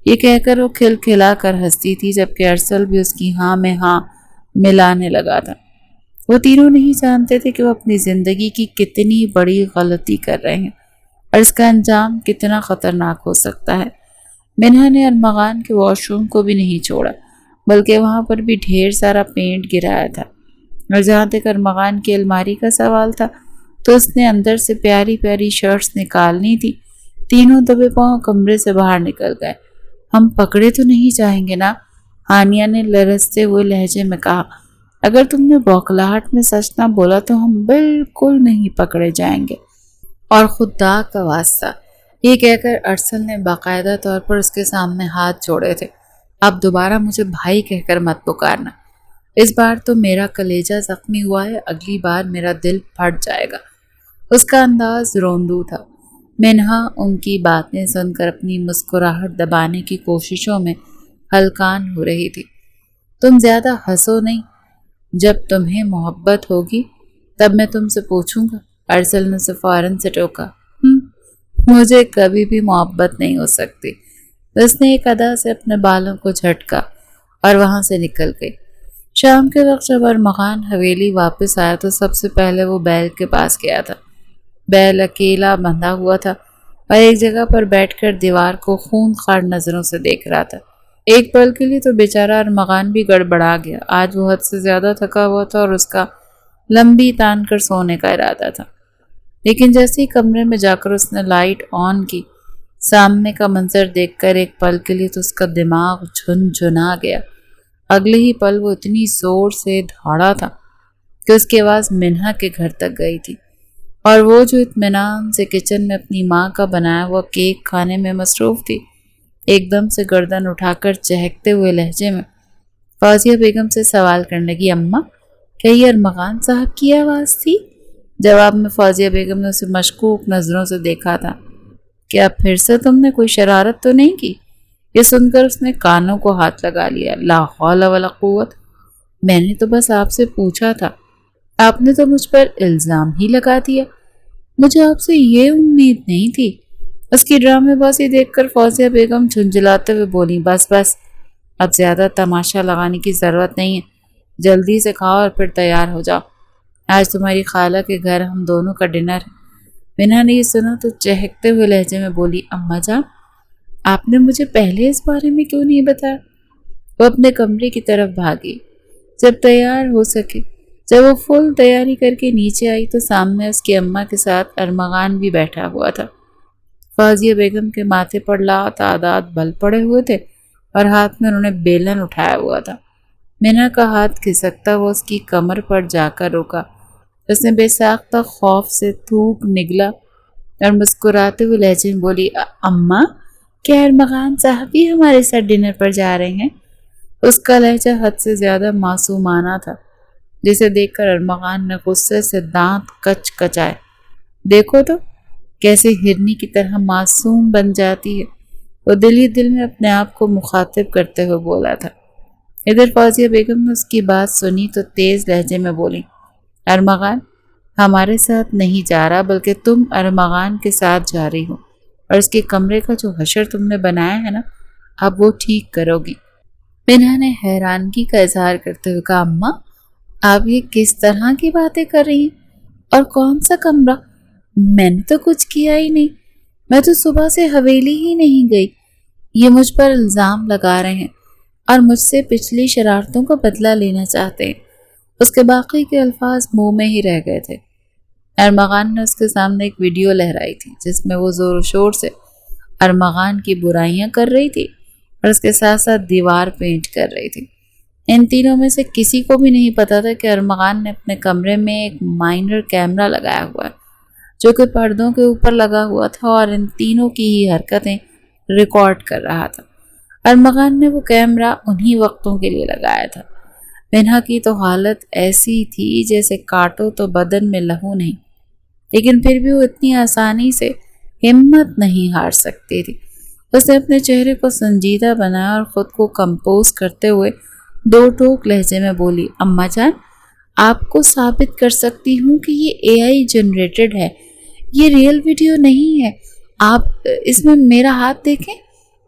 Speaker 1: یہ کہہ کر وہ کھل کھلا کر ہنستی تھی، جبکہ ارسل بھی اس کی ہاں میں ہاں ملانے لگا تھا۔ وہ تینوں نہیں جانتے تھے کہ وہ اپنی زندگی کی کتنی بڑی غلطی کر رہے ہیں اور اس کا انجام کتنا خطرناک ہو سکتا ہے۔ منہا نے ارمغان کے واش روم کو بھی نہیں چھوڑا، بلکہ وہاں پر بھی ڈھیر سارا پینٹ گرایا تھا۔ اور جہاں تک ارمغان کی الماری کا سوال تھا تو اس نے اندر سے پیاری پیاری شرٹس نکالنی تھی۔ تینوں دبے پاؤں کمرے سے باہر نکل گئے۔ ہم پکڑے تو نہیں جائیں گے نا؟ ہانیہ نے لرزتے ہوئے لہجے میں کہا۔ اگر تم نے بوکھلاہٹ میں سچ نہ بولا تو ہم بالکل نہیں پکڑے جائیں گے، اور خدا کا واسطہ، یہ کہہ کر ارسل نے باقاعدہ طور پر اس کے سامنے ہاتھ جوڑے تھے۔ اب دوبارہ مجھے بھائی کہہ کر مت پکارنا۔ اس بار تو میرا کلیجہ زخمی ہوا ہے، اگلی بار میرا دل پھٹ جائے گا۔ اس کا انداز روندو تھا۔ منہا ان کی باتیں سن کر اپنی مسکراہٹ دبانے کی کوششوں میں ہلکان ہو رہی تھی۔ تم زیادہ ہنسو نہیں، جب تمہیں محبت ہوگی تب میں تم سے پوچھوں گا، ارسل نے اسے فوراً سے ٹوکا۔ مجھے کبھی بھی محبت نہیں ہو سکتی۔ اس نے ایک ادا سے اپنے بالوں کو جھٹکا اور وہاں سے نکل گئی۔ شام کے وقت جب ارمغان حویلی واپس آیا تو سب سے پہلے وہ بیل کے پاس گیا تھا۔ بیل اکیلا بندھا ہوا تھا اور ایک جگہ پر بیٹھ کر دیوار کو خون خوار نظروں سے دیکھ رہا تھا۔ ایک پل کے لیے تو بیچارہ ارمغان بھی گڑبڑا گیا۔ آج وہ حد سے زیادہ تھکا ہوا تھا اور اس کا لمبی تان کر سونے کا ارادہ تھا، لیکن جیسے ہی کمرے میں جا کر اس نے لائٹ آن کی، سامنے کا منظر دیکھ کر ایک پل کے لیے تو اس کا دماغ جھنجھنا گیا۔ اگلے ہی پل وہ اتنی زور سے دھاڑا تھا کہ اس کی آواز منہا کے گھر تک گئی تھی، اور وہ جو اطمینان سے کچن میں اپنی ماں کا بنایا ہوا کیک کھانے میں مصروف تھی، ایک دم سے گردن اٹھا کر چہکتے ہوئے لہجے میں فوزیہ بیگم سے سوال کرنے لگی، اماں کیا یہ ارمغان صاحب کی آواز تھی؟ جواب میں فوزیہ بیگم نے اسے مشکوک نظروں سے دیکھا تھا۔ کیا پھر سے تم نے کوئی شرارت تو نہیں کی؟ یہ سن کر اس نے کانوں کو ہاتھ لگا لیا۔ لا حول ولا قوت، میں نے تو بس آپ سے پوچھا تھا، آپ نے تو مجھ پر الزام ہی لگا دیا۔ مجھے آپ سے یہ امید نہیں تھی۔ اس کی ڈرامے بازی دیکھ کر فوزیہ بیگم جھنجھلاتے ہوئے بولی، بس بس، اب زیادہ تماشا لگانے کی ضرورت نہیں ہے، جلدی سے کھاؤ اور پھر تیار ہو جاؤ، آج تمہاری خالہ کے گھر ہم دونوں کا ڈنر ہے۔ منہا نے یہ سنا تو چہکتے ہوئے لہجے میں بولی، اماں جان آپ نے مجھے پہلے اس بارے میں کیوں نہیں بتایا؟ وہ اپنے کمرے کی طرف بھاگی۔ جب تیار ہو سکے، جب وہ فل تیاری کر کے نیچے آئی تو سامنے اس کی اماں کے ساتھ ارمغان بھی بیٹھا ہوا تھا۔ فوزیہ بیگم کے ماتھے پر لاتعداد بل پڑے ہوئے تھے اور ہاتھ میں انہوں نے بیلن اٹھایا ہوا تھا۔ منہا کا ہاتھ کھسکتا ہوا اس کی کمر پر جا کر روکا۔ اس نے بے ساختہ خوف سے تھوک نگلا اور مسکراتے ہوئے لہجے میں بولی، اماں کیا ارمغان صاحب بھی ہمارے ساتھ ڈنر پر جا رہے ہیں؟ اس کا لہجہ حد سے زیادہ معصومانہ تھا، جسے دیکھ کر ارمغان نے غصے سے دانت کچ کچائے۔ دیکھو تو کیسے ہرنی کی طرح معصوم بن جاتی ہے، وہ دل ہی دل میں اپنے آپ کو مخاطب کرتے ہوئے بولا تھا۔ ادھر فوزیہ بیگم نے اس کی بات سنی تو تیز لہجے میں بولی، ارمغان ہمارے ساتھ نہیں جا رہا، بلکہ تم ارمغان کے ساتھ جا رہی ہو، اور اس کے کمرے کا جو حشر تم نے بنایا ہے نا، اب وہ ٹھیک کرو گی۔ منہا نے حیرانگی کا اظہار کرتے ہوئے کہا، اماں آپ یہ کس طرح کی باتیں کر رہی ہیں، اور کون سا کمرہ؟ میں نے تو کچھ کیا ہی نہیں، میں تو صبح سے حویلی ہی نہیں گئی۔ یہ مجھ پر الزام لگا رہے ہیں اور مجھ سے پچھلی شرارتوں کا بدلہ لینا چاہتے ہیں۔ اس کے باقی کے الفاظ منہ میں ہی رہ گئے تھے۔ ارمغان نے اس کے سامنے ایک ویڈیو لہرائی تھی جس میں وہ زور و شور سے ارمغان کی برائیاں کر رہی تھی اور اس کے ساتھ ساتھ دیوار پینٹ کر رہی تھی۔ ان تینوں میں سے کسی کو بھی نہیں پتا تھا کہ ارمغان نے اپنے کمرے میں ایک مائنر کیمرہ لگایا ہوا ہے جو کہ پردوں کے اوپر لگا ہوا تھا اور ان تینوں کی ہی حرکتیں ریکارڈ کر رہا تھا۔ ارمغان نے وہ کیمرہ انہی وقتوں کے لیے لگایا تھا۔ منہا کی تو حالت ایسی تھی جیسے کاٹو تو بدن میں لہو نہیں، لیکن پھر بھی وہ اتنی آسانی سے ہمت نہیں ہار سکتی تھی۔ اس نے اپنے چہرے کو سنجیدہ بنایا اور خود کو کمپوز کرتے ہوئے دو ٹوک لہجے میں بولی، اماں جان آپ کو ثابت کر سکتی ہوں کہ یہ اے آئی جنریٹڈ ہے، یہ ریئل ویڈیو نہیں ہے، آپ اس میں میرا ہاتھ دیکھیں۔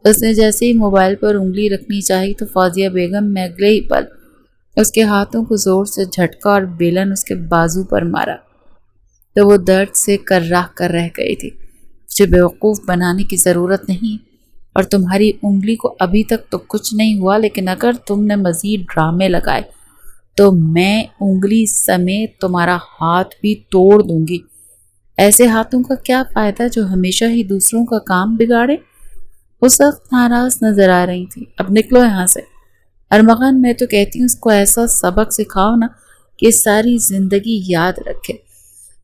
Speaker 1: اس نے جیسے ہی موبائل پر انگلی رکھنی چاہی تو فوزیہ بیگم نے اگلے ہی پل اس کے ہاتھوں کو زور سے جھٹکا اور بیلن اس کے بازو پر مارا تو وہ درد سے کر رہ گئی تھی۔ مجھے بیوقوف بنانے کی ضرورت نہیں، اور تمہاری انگلی کو ابھی تک تو کچھ نہیں ہوا، لیکن اگر تم نے مزید ڈرامے لگائے تو میں انگلی سمیت تمہارا ہاتھ بھی توڑ دوں گی۔ ایسے ہاتھوں کا کیا فائدہ جو ہمیشہ ہی دوسروں کا کام بگاڑے؟ وہ سخت ناراض نظر آ رہی تھی۔ اب نکلو یہاں سے۔ ارمغان، میں تو کہتی ہوں اس کو ایسا سبق سکھاؤ نا کہ ساری زندگی یاد رکھے۔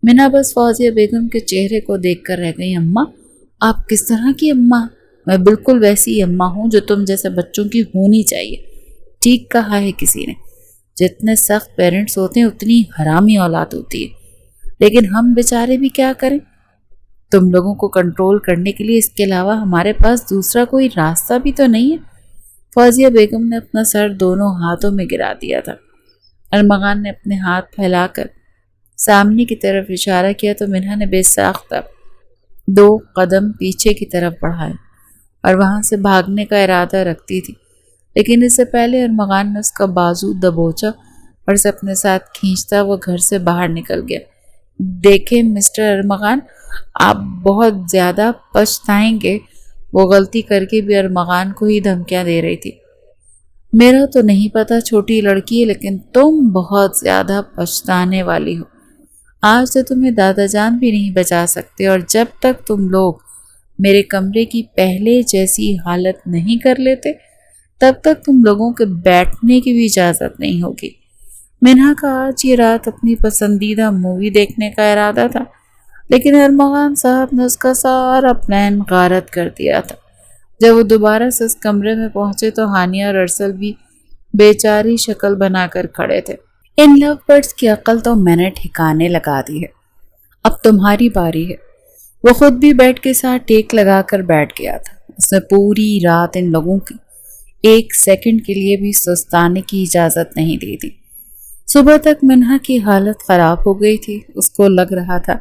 Speaker 1: منہا بس فوزیہ بیگم کے چہرے کو دیکھ کر رہ گئی۔ اماں، آپ کس طرح کی اماں؟ میں بالکل ویسی اماں ہوں جو تم جیسے بچوں کی ہونی چاہیے۔ ٹھیک کہا ہے کسی نے، جتنے سخت پیرنٹس ہوتے ہیں اتنی حرامی اولاد ہوتی ہے، لیکن ہم بیچارے بھی کیا کریں؟ تم لوگوں کو کنٹرول کرنے کے لیے اس کے علاوہ ہمارے پاس دوسرا کوئی راستہ بھی تو نہیں ہے۔ فوزیہ بیگم نے اپنا سر دونوں ہاتھوں میں گرا دیا تھا۔ ارمغان نے اپنے ہاتھ پھیلا کر سامنے کی طرف اشارہ کیا تو منہا نے بے ساختہ 2 قدم پیچھے کی طرف بڑھائے اور وہاں سے بھاگنے کا ارادہ رکھتی تھی، لیکن اس سے پہلے ارمغان نے اس کا بازو دبوچا اور اسے اپنے ساتھ کھینچتا وہ گھر سے باہر نکل گیا۔ دیکھیں مسٹر ارمغان، آپ بہت زیادہ پچھتائیں گے۔ وہ غلطی کر کے بھی ارمغان کو ہی دھمکیاں دے رہی تھی۔ میرا تو نہیں پتا چھوٹی لڑکی ہے، لیکن تم بہت زیادہ پچھتانے والی ہو۔ آج تو تمہیں دادا جان بھی نہیں بچا سکتے، اور جب تک تم لوگ میرے کمرے کی پہلے جیسی حالت نہیں کر لیتے تب تک تم لوگوں کے بیٹھنے کی بھی اجازت نہیں ہوگی۔ منہا کا آج یہ رات اپنی پسندیدہ مووی دیکھنے کا ارادہ تھا، لیکن ارمغان صاحب نے اس کا سارا پلان غارت کر دیا تھا۔ جب وہ دوبارہ سے اس کمرے میں پہنچے تو ہانیہ اور ارسل بھی بیچاری شکل بنا کر کھڑے تھے۔ ان لو برڈز کی عقل تو میں نے ٹھکانے لگا دی ہے، اب تمہاری باری ہے۔ وہ خود بھی بیڈ کے ساتھ ٹیک لگا کر بیٹھ گیا تھا۔ اس نے پوری رات ان لوگوں کی 1 سیکنڈ کے لیے بھی سستانے کی اجازت نہیں دی تھی۔ صبح تک منہا کی حالت خراب ہو گئی تھی۔ اس کو لگ رہا تھا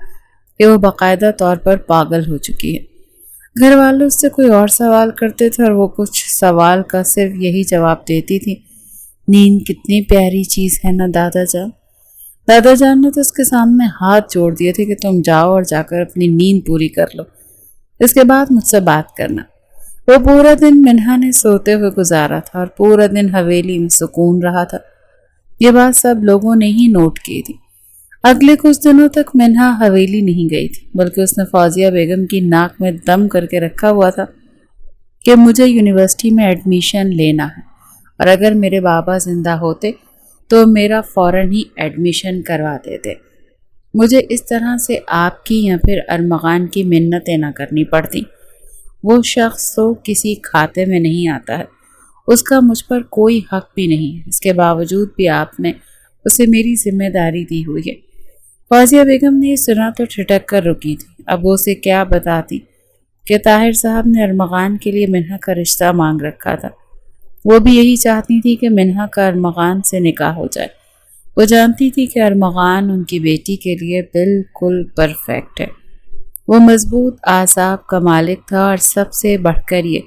Speaker 1: کہ وہ باقاعدہ طور پر پاگل ہو چکی ہے۔ گھر والوں سے کوئی اور سوال کرتے تھے اور وہ کچھ سوال کا صرف یہی جواب دیتی تھی، نیند کتنی پیاری چیز ہے نا دادا جان۔ دادا جان نے تو اس کے سامنے ہاتھ جوڑ دیے تھے کہ تم جاؤ اور جا کر اپنی نیند پوری کر لو، اس کے بعد مجھ سے بات کرنا۔ وہ پورا دن منہا نے سوتے ہوئے گزارا تھا اور پورا دن حویلی میں سکون رہا تھا۔ یہ بات سب لوگوں نے ہی نوٹ کی تھی۔ اگلے کچھ دنوں تک منہا حویلی نہیں گئی تھی، بلکہ اس نے فوزیہ بیگم کی ناک میں دم کر کے رکھا ہوا تھا کہ مجھے یونیورسٹی میں ایڈمیشن لینا ہے، اور اگر میرے بابا زندہ ہوتے تو میرا فوراً ہی ایڈمیشن کروا دیتے۔ مجھے اس طرح سے آپ کی یا پھر ارمغان کی منتیں نہ کرنی پڑتی۔ وہ شخص تو کسی کھاتے میں نہیں آتا ہے، اس کا مجھ پر کوئی حق بھی نہیں ہے، اس کے باوجود بھی آپ نے اسے میری ذمہ داری دی ہوئی ہے۔ فوزیہ بیگم نے یہ سنا تو ٹھٹک کر رکی تھی۔ اب وہ اسے کیا بتاتی کہ طاہر صاحب نے ارمغان کے لیے منہا کا رشتہ مانگ رکھا تھا۔ وہ بھی یہی چاہتی تھی کہ منہا کا ارمغان سے نکاح ہو جائے۔ وہ جانتی تھی کہ ارمغان ان کی بیٹی کے لیے بالکل پرفیکٹ ہے۔ وہ مضبوط اعصاب کا مالک تھا، اور سب سے بڑھ کر یہ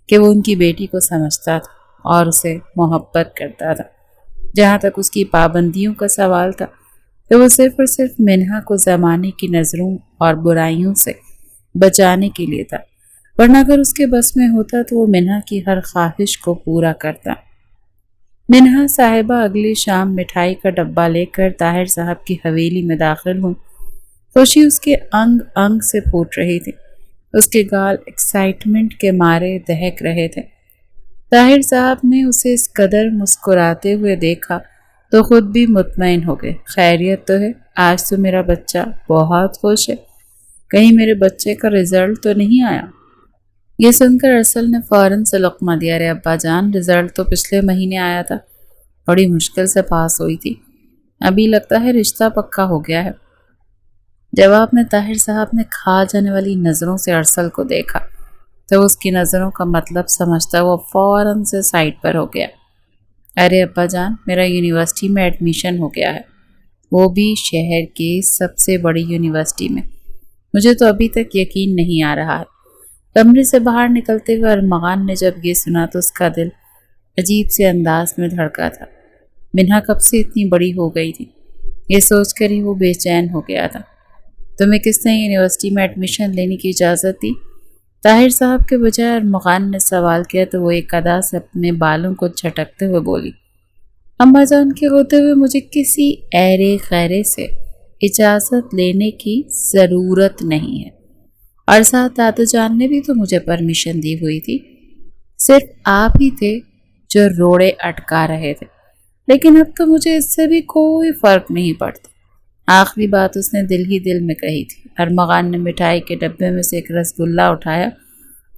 Speaker 1: کہ وہ ان کی بیٹی کو سمجھتا تھا اور اسے محبت کرتا تھا۔ جہاں تک اس کی پابندیوں کا سوال تھا تو وہ صرف اور صرف منہا کو زمانے کی نظروں اور برائیوں سے بچانے کے لیے تھا، ورنہ اگر اس کے بس میں ہوتا تو وہ منہا کی ہر خواہش کو پورا کرتا۔ منہا صاحبہ اگلی شام مٹھائی کا ڈبہ لے کر طاہر صاحب کی حویلی میں داخل ہوئی۔ خوشی اس کے انگ انگ سے پھوٹ رہی تھی، اس کے گال ایکسائٹمنٹ کے مارے دہک رہے تھے۔ طاہر صاحب نے اسے اس قدر مسکراتے ہوئے دیکھا تو خود بھی مطمئن ہو گئے۔ خیریت تو ہے؟ آج تو میرا بچہ بہت خوش ہے، کہیں میرے بچے کا رزلٹ تو نہیں آیا؟ یہ سن کر ارسل نے فوراً سے لقمہ دیا۔ رے ابا جان، رزلٹ تو پچھلے مہینے آیا تھا، بڑی مشکل سے پاس ہوئی تھی، ابھی لگتا ہے رشتہ پکا ہو گیا ہے۔ جواب میں طاہر صاحب نے کھا جانے والی نظروں سے ارسل کو دیکھا تو اس کی نظروں کا مطلب سمجھتا وہ فوراً سے سائڈ پر ہو گیا۔ ارے ابا جان، میرا یونیورسٹی میں ایڈمیشن ہو گیا ہے، وہ بھی شہر کے سب سے بڑی یونیورسٹی میں۔ مجھے تو ابھی تک یقین نہیں آ رہا ہے۔ کمرے سے باہر نکلتے ہوئے ارمغان نے جب یہ سنا تو اس کا دل عجیب سے انداز میں دھڑکا تھا۔ منہا کب سے اتنی بڑی ہو گئی تھی، یہ سوچ کر ہی وہ بے چین ہو گیا تھا۔ تمہیں کس نے یونیورسٹی میں ایڈمیشن لینے کی اجازت دی؟ طاہر صاحب کے بجائے ارمغان نے سوال کیا تو وہ ایک ادا سے اپنے بالوں کو جھٹکتے ہوئے بولی، اماں جان کے ہوتے ہوئے مجھے کسی ایرے خیرے سے اجازت لینے کی ضرورت نہیں ہے، اور ساتھ دادا جان نے بھی تو مجھے پرمیشن دی ہوئی تھی، صرف آپ ہی تھے جو روڑے اٹکا رہے تھے، لیکن اب تو مجھے اس سے بھی کوئی فرق نہیں پڑتا۔ آخری بات اس نے دل ہی دل میں کہی تھی۔ ارمغان نے مٹھائی کے ڈبے میں سے ایک رسگلہ اٹھایا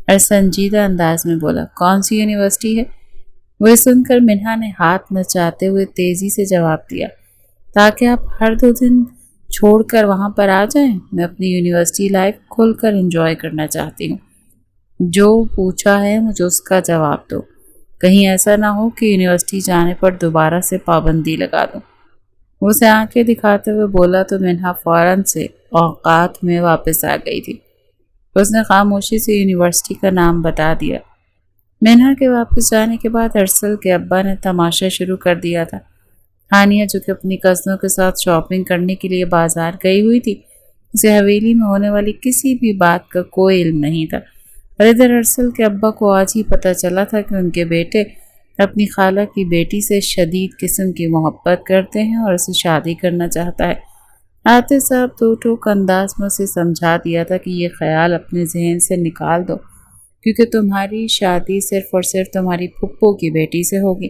Speaker 1: اور سنجیدہ انداز میں بولا، کون سی یونیورسٹی ہے؟ وہ سن کر منہا نے ہاتھ نچاتے ہوئے تیزی سے جواب دیا، تاکہ آپ ہر 2 دن چھوڑ کر وہاں پر آ جائیں، میں اپنی یونیورسٹی لائف کھل کر انجوائے کرنا چاہتی ہوں۔ جو پوچھا ہے مجھے اس کا جواب دو، کہیں ایسا نہ ہو کہ یونیورسٹی جانے پر دوبارہ سے پابندی لگا دو۔ وہ اسے آنکھیں دکھاتے ہوئے بولا تو منہا فوراً سے اوقات میں واپس آ گئی تھی۔ اس نے خاموشی سے یونیورسٹی کا نام بتا دیا۔ منہا کے واپس جانے کے بعد ارسل کے ابا نے تماشا شروع کر دیا تھا۔ ہانیہ جو کہ اپنی کزنوں کے ساتھ شاپنگ کرنے کے لیے بازار گئی ہوئی تھی، اسے حویلی میں ہونے والی کسی بھی بات کا کوئی علم نہیں تھا، اور ادھر ارسل کے ابا کو آج ہی پتہ چلا تھا کہ ان کے بیٹے اپنی خالہ کی بیٹی سے شدید قسم کی محبت کرتے ہیں اور اسے شادی کرنا چاہتا ہے۔ عاطف صاحب دو ٹوک انداز میں اسے سمجھا دیا تھا کہ یہ خیال اپنے ذہن سے نکال دو، کیونکہ تمہاری شادی صرف اور صرف تمہاری پھپھو کی بیٹی سے ہوگی،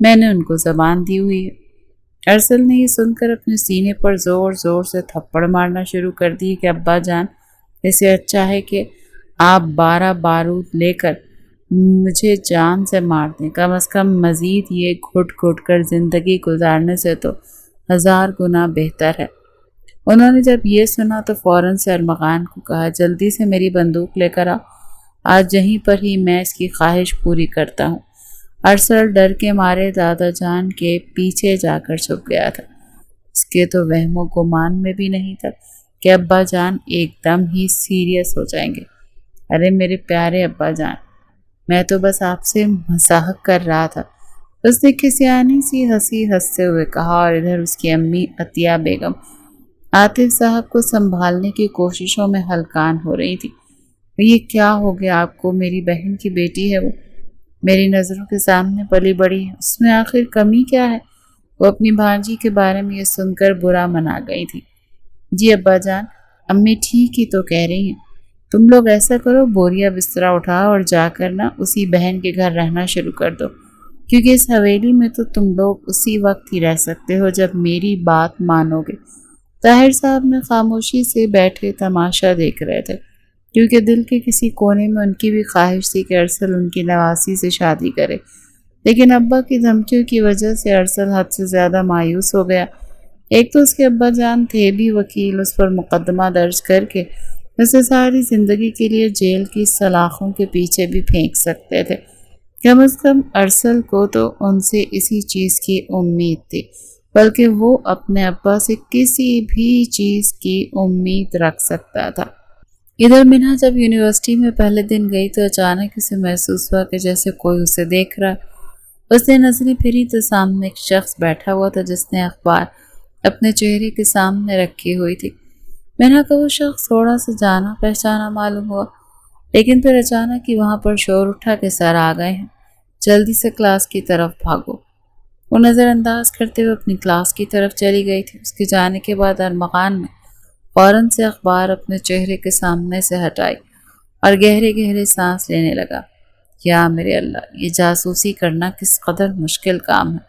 Speaker 1: میں نے ان کو زبان دی ہوئی ہے۔ ارسل نے یہ سن کر اپنے سینے پر زور زور سے تھپڑ مارنا شروع کر دی کہ ابا جان، اسے اچھا ہے کہ آپ 12 بارود لے کر مجھے جان سے مار دیں، کم از کم مزید یہ گھٹ گھٹ کر زندگی گزارنے سے تو 1000 گنا بہتر ہے۔ انہوں نے جب یہ سنا تو فوراً سے ارمغان کو کہا، جلدی سے میری بندوق لے کر آ، آج یہیں پر ہی میں اس کی خواہش پوری کرتا ہوں۔ ارسل ڈر کے مارے دادا جان کے پیچھے جا کر چھپ گیا تھا۔ اس کے تو وہم و گمان میں بھی نہیں تھا کہ ابا جان ایک دم ہی سیریس ہو جائیں گے۔ ارے میرے پیارے ابا جان، میں تو بس آپ سے مزاح کر رہا تھا، اس نے کسیانی سی ہنسی ہنستے ہوئے کہا، اور ادھر اس کی امی عطیہ بیگم عاطف صاحب کو سنبھالنے کی کوششوں میں ہلکان ہو رہی تھی۔ یہ کیا ہو گیا آپ کو؟ میری بہن کی بیٹی ہے وہ، میری نظروں کے سامنے پلی بڑی ہے، اس میں آخر کمی کیا ہے؟ وہ اپنی بھانجی کے بارے میں یہ سن کر برا منا گئی تھی۔ جی ابا جان، امی ٹھیک ہی تو کہہ رہی ہیں، تم لوگ ایسا کرو، بوریا بسترا اٹھاؤ اور جا کر نا اسی بہن کے گھر رہنا شروع کر دو، کیونکہ اس حویلی میں تو تم لوگ اسی وقت ہی رہ سکتے ہو جب میری بات مانو گے۔ طاہر صاحب نے خاموشی سے بیٹھے تماشا دیکھ رہے تھے، کیونکہ دل کے کسی کونے میں ان کی بھی خواہش تھی کہ ارسل ان کی نواسی سے شادی کرے، لیکن ابا کی دھمکیوں کی وجہ سے ارسل حد سے زیادہ مایوس ہو گیا۔ ایک تو اس کے ابا جان تھے بھی وکیل، اس پر مقدمہ درج کر کے اسے ساری زندگی کے لیے جیل کی سلاخوں کے پیچھے بھی پھینک سکتے تھے۔ کم از کم ارسل کو تو ان سے اسی چیز کی امید تھی، بلکہ وہ اپنے ابا سے کسی بھی چیز کی امید رکھ سکتا تھا۔ ادھر منہا جب یونیورسٹی میں پہلے دن گئی تو اچانک اسے محسوس ہوا کہ جیسے کوئی اسے دیکھ رہا۔ اس نے نظریں پھری تو سامنے ایک شخص بیٹھا ہوا تھا جس نے اخبار اپنے چہرے کے سامنے رکھی ہوئی تھی۔ منہا کا وہ شخص تھوڑا سا جانا پہچانا معلوم ہوا، لیکن پھر اچانک ہی وہاں پر شور اٹھا کہ سر آ گئے ہیں، جلدی سے کلاس کی طرف بھاگو۔ وہ نظر انداز کرتے ہوئے اپنی کلاس کی طرف چلی گئی تھی۔ اس کے جانے کے بعد ارمغان نے فوراً سے اخبار اپنے چہرے کے سامنے سے ہٹائی اور گہرے گہرے سانس لینے لگا۔ یا میرے اللہ، یہ جاسوسی کرنا کس قدر مشکل کام ہے۔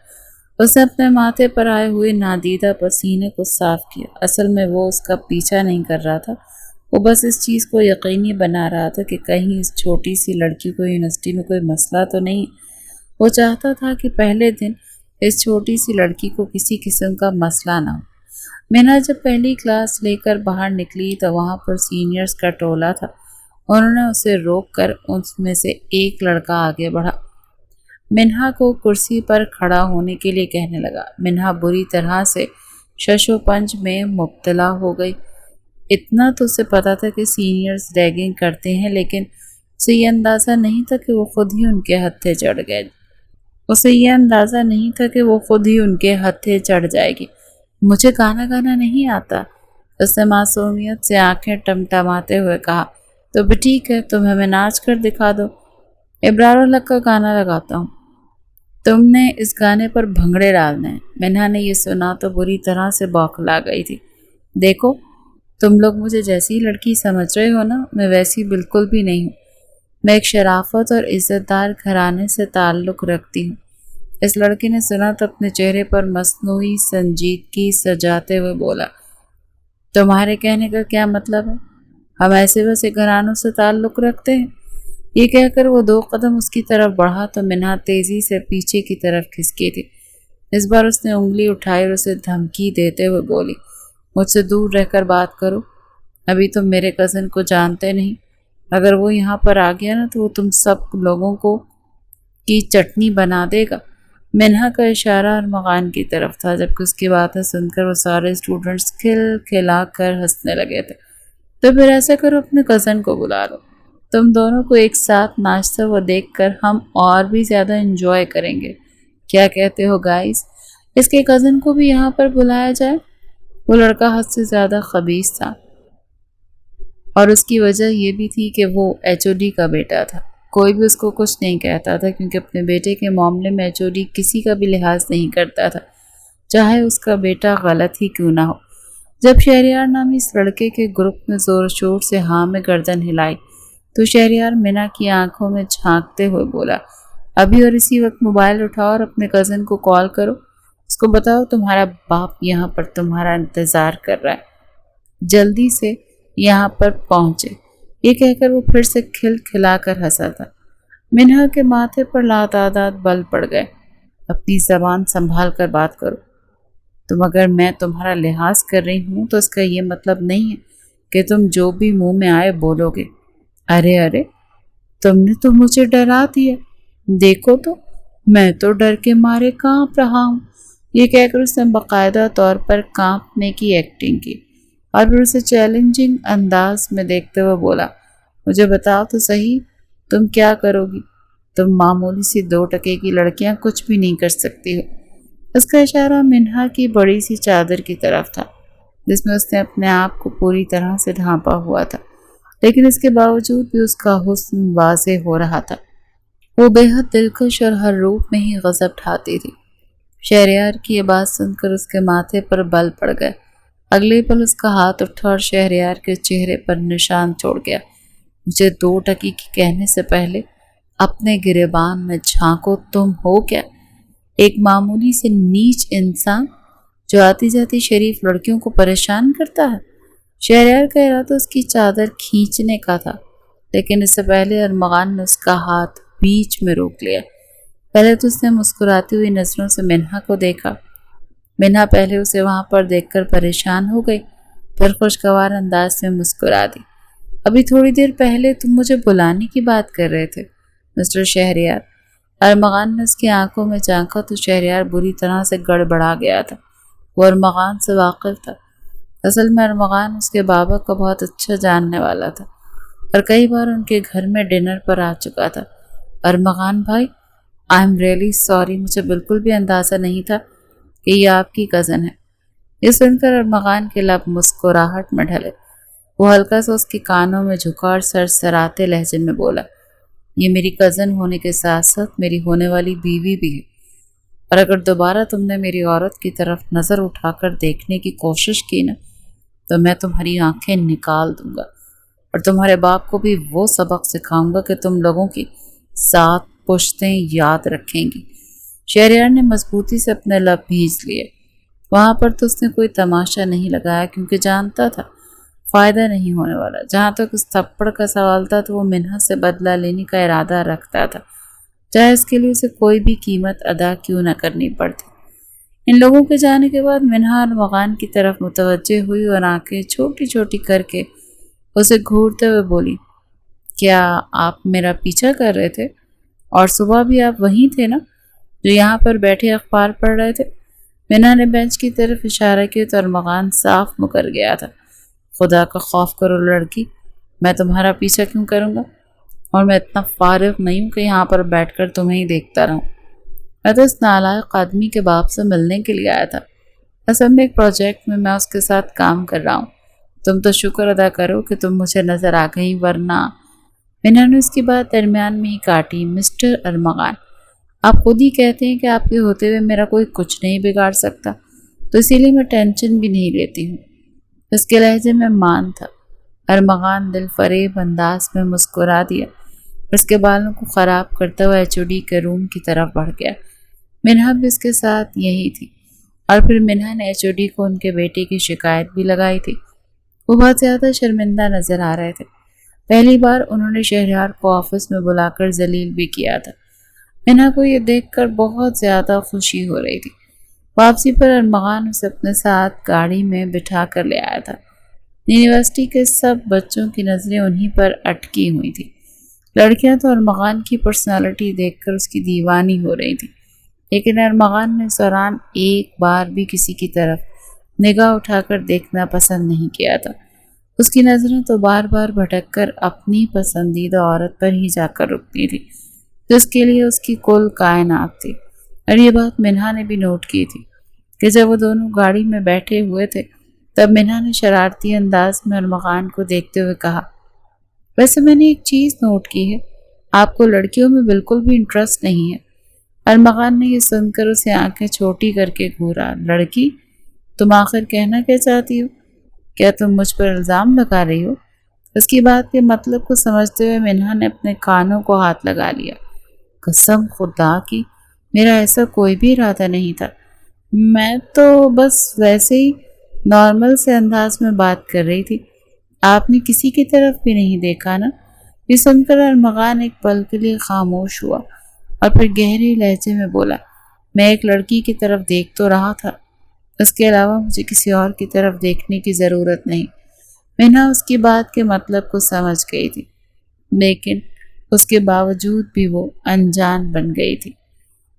Speaker 1: اس نے اپنے ماتھے پر آئے ہوئے نادیدہ پسینے کو صاف کیا۔ اصل میں وہ اس کا پیچھا نہیں کر رہا تھا، وہ بس اس چیز کو یقینی بنا رہا تھا کہ کہیں اس چھوٹی سی لڑکی کو یونیورسٹی میں کوئی مسئلہ تو نہیں۔ وہ چاہتا تھا کہ پہلے دن اس چھوٹی سی لڑکی کو کسی قسم کا مسئلہ نہ ہو۔ منہا جب پہلی کلاس لے کر باہر نکلی تو وہاں پر سینئرز کا ٹولہ تھا۔ انہوں نے اسے روک کر اس میں سے ایک لڑکا آگے بڑھا، منہا کو کرسی پر کھڑا ہونے کے لیے کہنے لگا۔ منہا بری طرح سے شش و پنج میں مبتلا ہو گئی۔ اتنا تو اسے پتا تھا کہ سینئرز ریگنگ کرتے ہیں، لیکن اسے یہ اندازہ نہیں تھا کہ وہ خود ہی ان کے ہتھے چڑھ گئے۔ اسے یہ اندازہ نہیں تھا کہ وہ خود ہی ان کے ہتھے چڑھ جائے گی۔ مجھے گانا نہیں آتا، اس نے معصومیت سے آنکھیں ٹمٹماتے ہوئے کہا۔ تو بھی ٹھیک ہے، تم ہمیں ناچ کر دکھا دو، ابرار الحق کا گانا لگاتا ہوں، تم نے اس گانے پر بھنگڑے ڈالنے ہیں۔ منہا نے یہ سنا تو بری طرح سے بوکھلا گئی تھی۔ دیکھو، تم لوگ مجھے جیسی لڑکی سمجھ رہے ہو نا، میں ویسی بالکل بھی نہیں ہوں۔ میں ایک شرافت اور عزت دار گھرانے سے تعلق رکھتی ہوں۔ اس لڑکی نے سنا تو اپنے چہرے پر مصنوعی سنجیدگی سجاتے ہوئے بولا، تمہارے کہنے کا کیا مطلب ہے؟ ہم ایسے ویسے گھرانوں سے تعلق رکھتے ہیں؟ یہ کہہ کر وہ 2 قدم اس کی طرف بڑھا تو منہا تیزی سے پیچھے کی طرف کھسکی تھی۔ اس بار اس نے انگلی اٹھائی اور اسے دھمکی دیتے ہوئے بولی، مجھ سے دور رہ کر بات کرو، ابھی تم میرے کزن کو جانتے نہیں، اگر وہ یہاں پر آ گیا نا تو وہ تم سب لوگوں کو کی چٹنی بنا دے گا۔ منہا کا اشارہ ارمغان کی طرف تھا، جبکہ اس کی باتیں سن کر وہ سارے اسٹوڈنٹس کھل کھلا کر ہنسنے لگے تھے۔ تو پھر ایسا کرو، اپنے کزن کو بلا لو، تم دونوں کو ایک ساتھ ناچتے ہوئے دیکھ کر ہم اور بھی زیادہ انجوائے کریں گے۔ کیا کہتے ہو گائز؟ اس کے کزن کو بھی یہاں پر بلایا جائے؟ وہ لڑکا حد سے زیادہ خبیث تھا، اور اس کی وجہ یہ بھی تھی کہ وہ HOD کا بیٹا تھا۔ کوئی بھی اس کو کچھ نہیں کہتا تھا، کیونکہ اپنے بیٹے کے معاملے میں HOD کسی کا بھی لحاظ نہیں کرتا تھا، چاہے اس کا بیٹا غلط ہی کیوں نہ ہو۔ جب شہریار نامی اس لڑکے کے گروپ میں زور شور سے ہاں میں گردن ہلائی تو شہریار منہا کی آنکھوں میں جھانکتے ہوئے بولا، ابھی اور اسی وقت موبائل اٹھاؤ اور اپنے کزن کو کال کرو، اس کو بتاؤ تمہارا باپ یہاں پر تمہارا انتظار کر رہا ہے، جلدی سے یہاں پر پہنچے۔ یہ کہہ کر وہ پھر سے کھل کھلا کر ہنسا تھا۔ منہا کے ماتھے پر لاتعداد بل پڑ گئے۔ اپنی زبان سنبھال کر بات کرو، اگر میں تمہارا لحاظ کر رہی ہوں تو اس کا یہ مطلب نہیں ہے کہ تم جو بھی منہ میں آئے بولو گے۔ ارے تم نے تو مجھے ڈرا دیا، دیکھو تو میں تو ڈر کے مارے کانپ رہا ہوں۔ یہ کہہ کر اس نے باقاعدہ طور پر کانپنے کی ایکٹنگ کی اور پھر اسے چیلنجنگ انداز میں دیکھتے ہوئے بولا، مجھے بتاؤ تو صحیح، تم کیا کرو گی؟ تم معمولی سی 2 ٹکے کی لڑکیاں کچھ بھی نہیں کر سکتی ہو۔ اس کا اشارہ منہا کی بڑی سی چادر کی طرف تھا، جس میں اس نے اپنے آپ کو پوری طرح سے ڈھانپا ہوا تھا، لیکن اس کے باوجود بھی اس کا حسن واضح ہو رہا تھا۔ وہ بے حد دلکش اور ہر روپ میں ہی غضب ڈھاتی تھی۔ شہریار کی یہ بات سن کر اس کے ماتھے پر بل پڑ گئے۔ اگلے پل اس کا ہاتھ اٹھا اور شہریار کے چہرے پر نشان چھوڑ گیا۔ مجھے 2 ٹکی کی کہنے سے پہلے اپنے گریبان میں جھانکو، تم ہو کیا؟ ایک معمولی سے نیچ انسان جو آتی جاتی شریف لڑکیوں کو پریشان کرتا ہے۔ شہریار کا ارادہ اس کی چادر کھینچنے کا تھا، لیکن اس سے پہلے ارمغان نے اس کا ہاتھ بیچ میں روک لیا۔ پہلے تو اس نے مسکراتی ہوئی نظروں سے منہا کو دیکھا۔ منہا پہلے اسے وہاں پر دیکھ کر پریشان ہو گئی، پھر خوشگوار انداز میں مسکرا دی۔ ابھی تھوڑی دیر پہلے تم مجھے بلانے کی بات کر رہے تھے مسٹر شہریار۔ ارمغان نے اس کی آنکھوں میں جھانکا تو شہریار بری طرح سے گڑبڑا گیا تھا۔ وہ ارمغان سے واقف تھا۔ اصل میں ارمغان اس کے بابا کا بہت اچھا جاننے والا تھا اور کئی بار ان کے گھر میں ڈنر پر آ چکا تھا۔ ارمغان بھائی، آئی ایم ریئلی سوری، مجھے بالکل بھی اندازہ نہیں تھا کہ یہ آپ کی کزن ہے۔ یہ سن کر ارمغان کے لب مسکراہٹ میں ڈھلے۔ وہ ہلکا سا اس کے کانوں میں جھکا اور سرسراتے لہجے میں بولا، یہ میری کزن ہونے کے ساتھ ساتھ میری ہونے والی بیوی بھی ہے، اور اگر دوبارہ تم نے میری عورت کی طرف نظر اٹھا کر دیکھنے کی کوشش کی نا تو میں تمہاری آنکھیں نکال دوں گا اور تمہارے باپ کو بھی وہ سبق سکھاؤں گا کہ تم لوگوں کی 7 پشتیں یاد رکھیں گی۔ شہریار نے مضبوطی سے اپنے لب بھینچ لیے۔ وہاں پر تو اس نے کوئی تماشا نہیں لگایا، کیونکہ جانتا تھا فائدہ نہیں ہونے والا۔ جہاں تک اس تھپڑ کا سوال تھا تو وہ منہا سے بدلہ لینے کا ارادہ رکھتا تھا، چاہے اس کے لیے اسے کوئی بھی قیمت ادا کیوں نہ کرنی پڑتی۔ ان لوگوں کے جانے کے بعد منہا ارمغان کی طرف متوجہ ہوئی اور آنکھیں چھوٹی چھوٹی کر کے اسے گھورتے ہوئے بولی، کیا آپ میرا پیچھا کر رہے تھے؟ اور صبح بھی آپ وہیں تھے نا جو یہاں پر بیٹھے اخبار پڑھ رہے تھے؟ منہا نے بینچ کی طرف اشارہ کیا تو ارمغان صاف مکر گیا تھا۔ خدا کا خوف کرو لڑکی، میں تمہارا پیچھا کیوں کروں گا؟ اور میں اتنا فارغ نہیں ہوں کہ یہاں پر بیٹھ کر تمہیں ہی دیکھتا رہوں۔ میں تو اس نالائق آدمی کے باپ سے ملنے کے لیے آیا تھا۔ اصل میں ایک پروجیکٹ میں اس کے ساتھ کام کر رہا ہوں۔ تم تو شکر ادا کرو کہ تم مجھے نظر آ گئی، ورنہ… منہا نے اس کی بات درمیان میں ہی کاٹی۔ مسٹر ارمغان، آپ خود ہی کہتے ہیں کہ آپ کے ہوتے ہوئے میرا کوئی کچھ نہیں بگاڑ سکتا، تو اسی لیے میں ٹینشن بھی نہیں لیتی ہوں۔ اس کے لہجے میں مان تھا۔ ارمغان دل فریب انداز میں مسکرا دیا، اس کے بالوں کو خراب کرتا ہوا HOD کے روم کی طرف بڑھ گیا۔ منہا بھی اس کے ساتھ یہی تھی، اور پھر منہا نے HOD کو ان کے بیٹے کی شکایت بھی لگائی تھی۔ وہ بہت زیادہ شرمندہ نظر آ رہے تھے۔ پہلی بار انہوں نے شہریار کو آفس میں بلا کر ذلیل بھی کیا تھا۔ منہا کو یہ دیکھ کر بہت زیادہ خوشی ہو رہی تھی۔ واپسی پر ارمغان اسے اپنے ساتھ گاڑی میں بٹھا کر لے آیا تھا۔ یونیورسٹی کے سب بچوں کی نظریں انہی پر اٹکی ہوئی تھی۔ لڑکیاں تو ارمغان کی پرسنالٹی دیکھ کر اس کی دیوانی ہو رہی تھی، لیکن ارمغان نے اس دوران ایک بار بھی کسی کی طرف نگاہ اٹھا کر دیکھنا پسند نہیں کیا تھا۔ اس کی نظریں تو بار بار بھٹک کر اپنی پسندیدہ عورت پر ہی جا کر رکتی تھی، جس کے لیے اس کی کل کائنات تھی۔ اور یہ بات منہا نے بھی نوٹ کی تھی کہ جب وہ دونوں گاڑی میں بیٹھے ہوئے تھے، تب منہا نے شرارتی انداز میں ارمغان کو دیکھتے ہوئے کہا، ویسے میں نے ایک چیز نوٹ کی ہے، آپ کو لڑکیوں میں بالکل بھی انٹرسٹ نہیں ہے۔ ارمغان نے یہ سن کر اسے آنکھیں چھوٹی کر کے گھورا۔ لڑکی؟ تم آخر کہنا کیا چاہتی ہو؟ کیا تم مجھ پر الزام لگا رہی ہو؟ اس کی بات کے مطلب کو سمجھتے ہوئے منہا نے اپنے کانوں کو ہاتھ لگا لیا۔ قسم خدا کی، میرا ایسا کوئی بھی ارادہ نہیں تھا، میں تو بس ویسے ہی نارمل سے انداز میں بات کر رہی تھی، آپ نے کسی کی طرف بھی نہیں دیکھا نا؟ یہ سن کر ارمغان ایک پل کے لیے خاموش ہوا اور پھر گہرے لہجے میں بولا، میں ایک لڑکی کی طرف دیکھ تو رہا تھا، اس کے علاوہ مجھے کسی اور کی طرف دیکھنے کی ضرورت نہیں۔ منہا اس کی بات کے مطلب کو سمجھ گئی تھی، لیکن اس کے باوجود بھی وہ انجان بن گئی تھی۔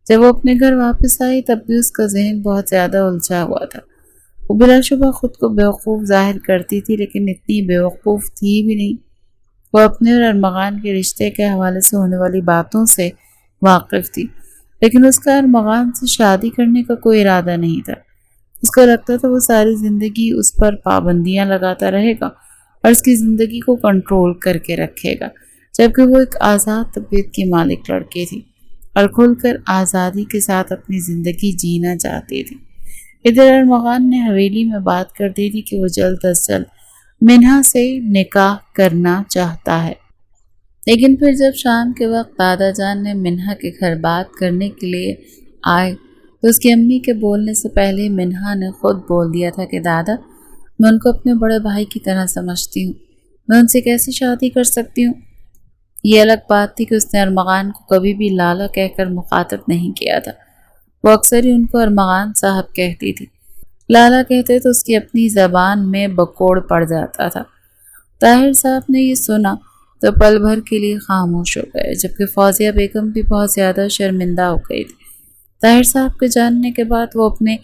Speaker 1: جب وہ اپنے گھر واپس آئی تب بھی اس کا ذہن بہت زیادہ الجھا ہوا تھا۔ وہ بلا شبہ خود کو بیوقوف ظاہر کرتی تھی، لیکن اتنی بیوقوف تھی بھی نہیں۔ وہ اپنے اور ارمغان کے رشتے کے حوالے سے ہونے والی باتوں سے واقف تھی، لیکن اس کا ارمغان سے شادی کرنے کا کوئی ارادہ نہیں تھا۔ اس کو لگتا تھا وہ ساری زندگی اس پر پابندیاں لگاتا رہے گا اور اس کی زندگی کو کنٹرول کر کے رکھے گا، جبکہ وہ ایک آزاد طبیعت کی مالک لڑکی تھی اور کھل کر آزادی کے ساتھ اپنی زندگی جینا چاہتی تھی۔ ادھر ارمغان نے حویلی میں بات کر دی تھی کہ وہ جلد از جلد منہا سے نکاح کرنا چاہتا ہے، لیکن پھر جب شام کے وقت دادا جان نے منہا کے گھر بات کرنے کے لیے آئے تو اس کی امی کے بولنے سے پہلے منہا نے خود بول دیا تھا کہ دادا، میں ان کو اپنے بڑے بھائی کی طرح سمجھتی ہوں، میں ان سے کیسے شادی کر سکتی ہوں؟ یہ الگ بات تھی کہ اس نے ارمغان کو کبھی بھی لالا کہہ کر مخاطب نہیں کیا تھا۔ وہ اکثر ہی ان کو ارمغان صاحب کہتی تھی، لالا کہتے تو اس کی اپنی زبان میں بکوڑ پڑ جاتا تھا۔ طاہر صاحب نے یہ سنا تو پل بھر کے لیے خاموش ہو گئے، جبکہ فوزیہ بیگم بھی بہت زیادہ شرمندہ ہو گئی تھی۔ طاہر صاحب کے جاننے کے بعد وہ اپنے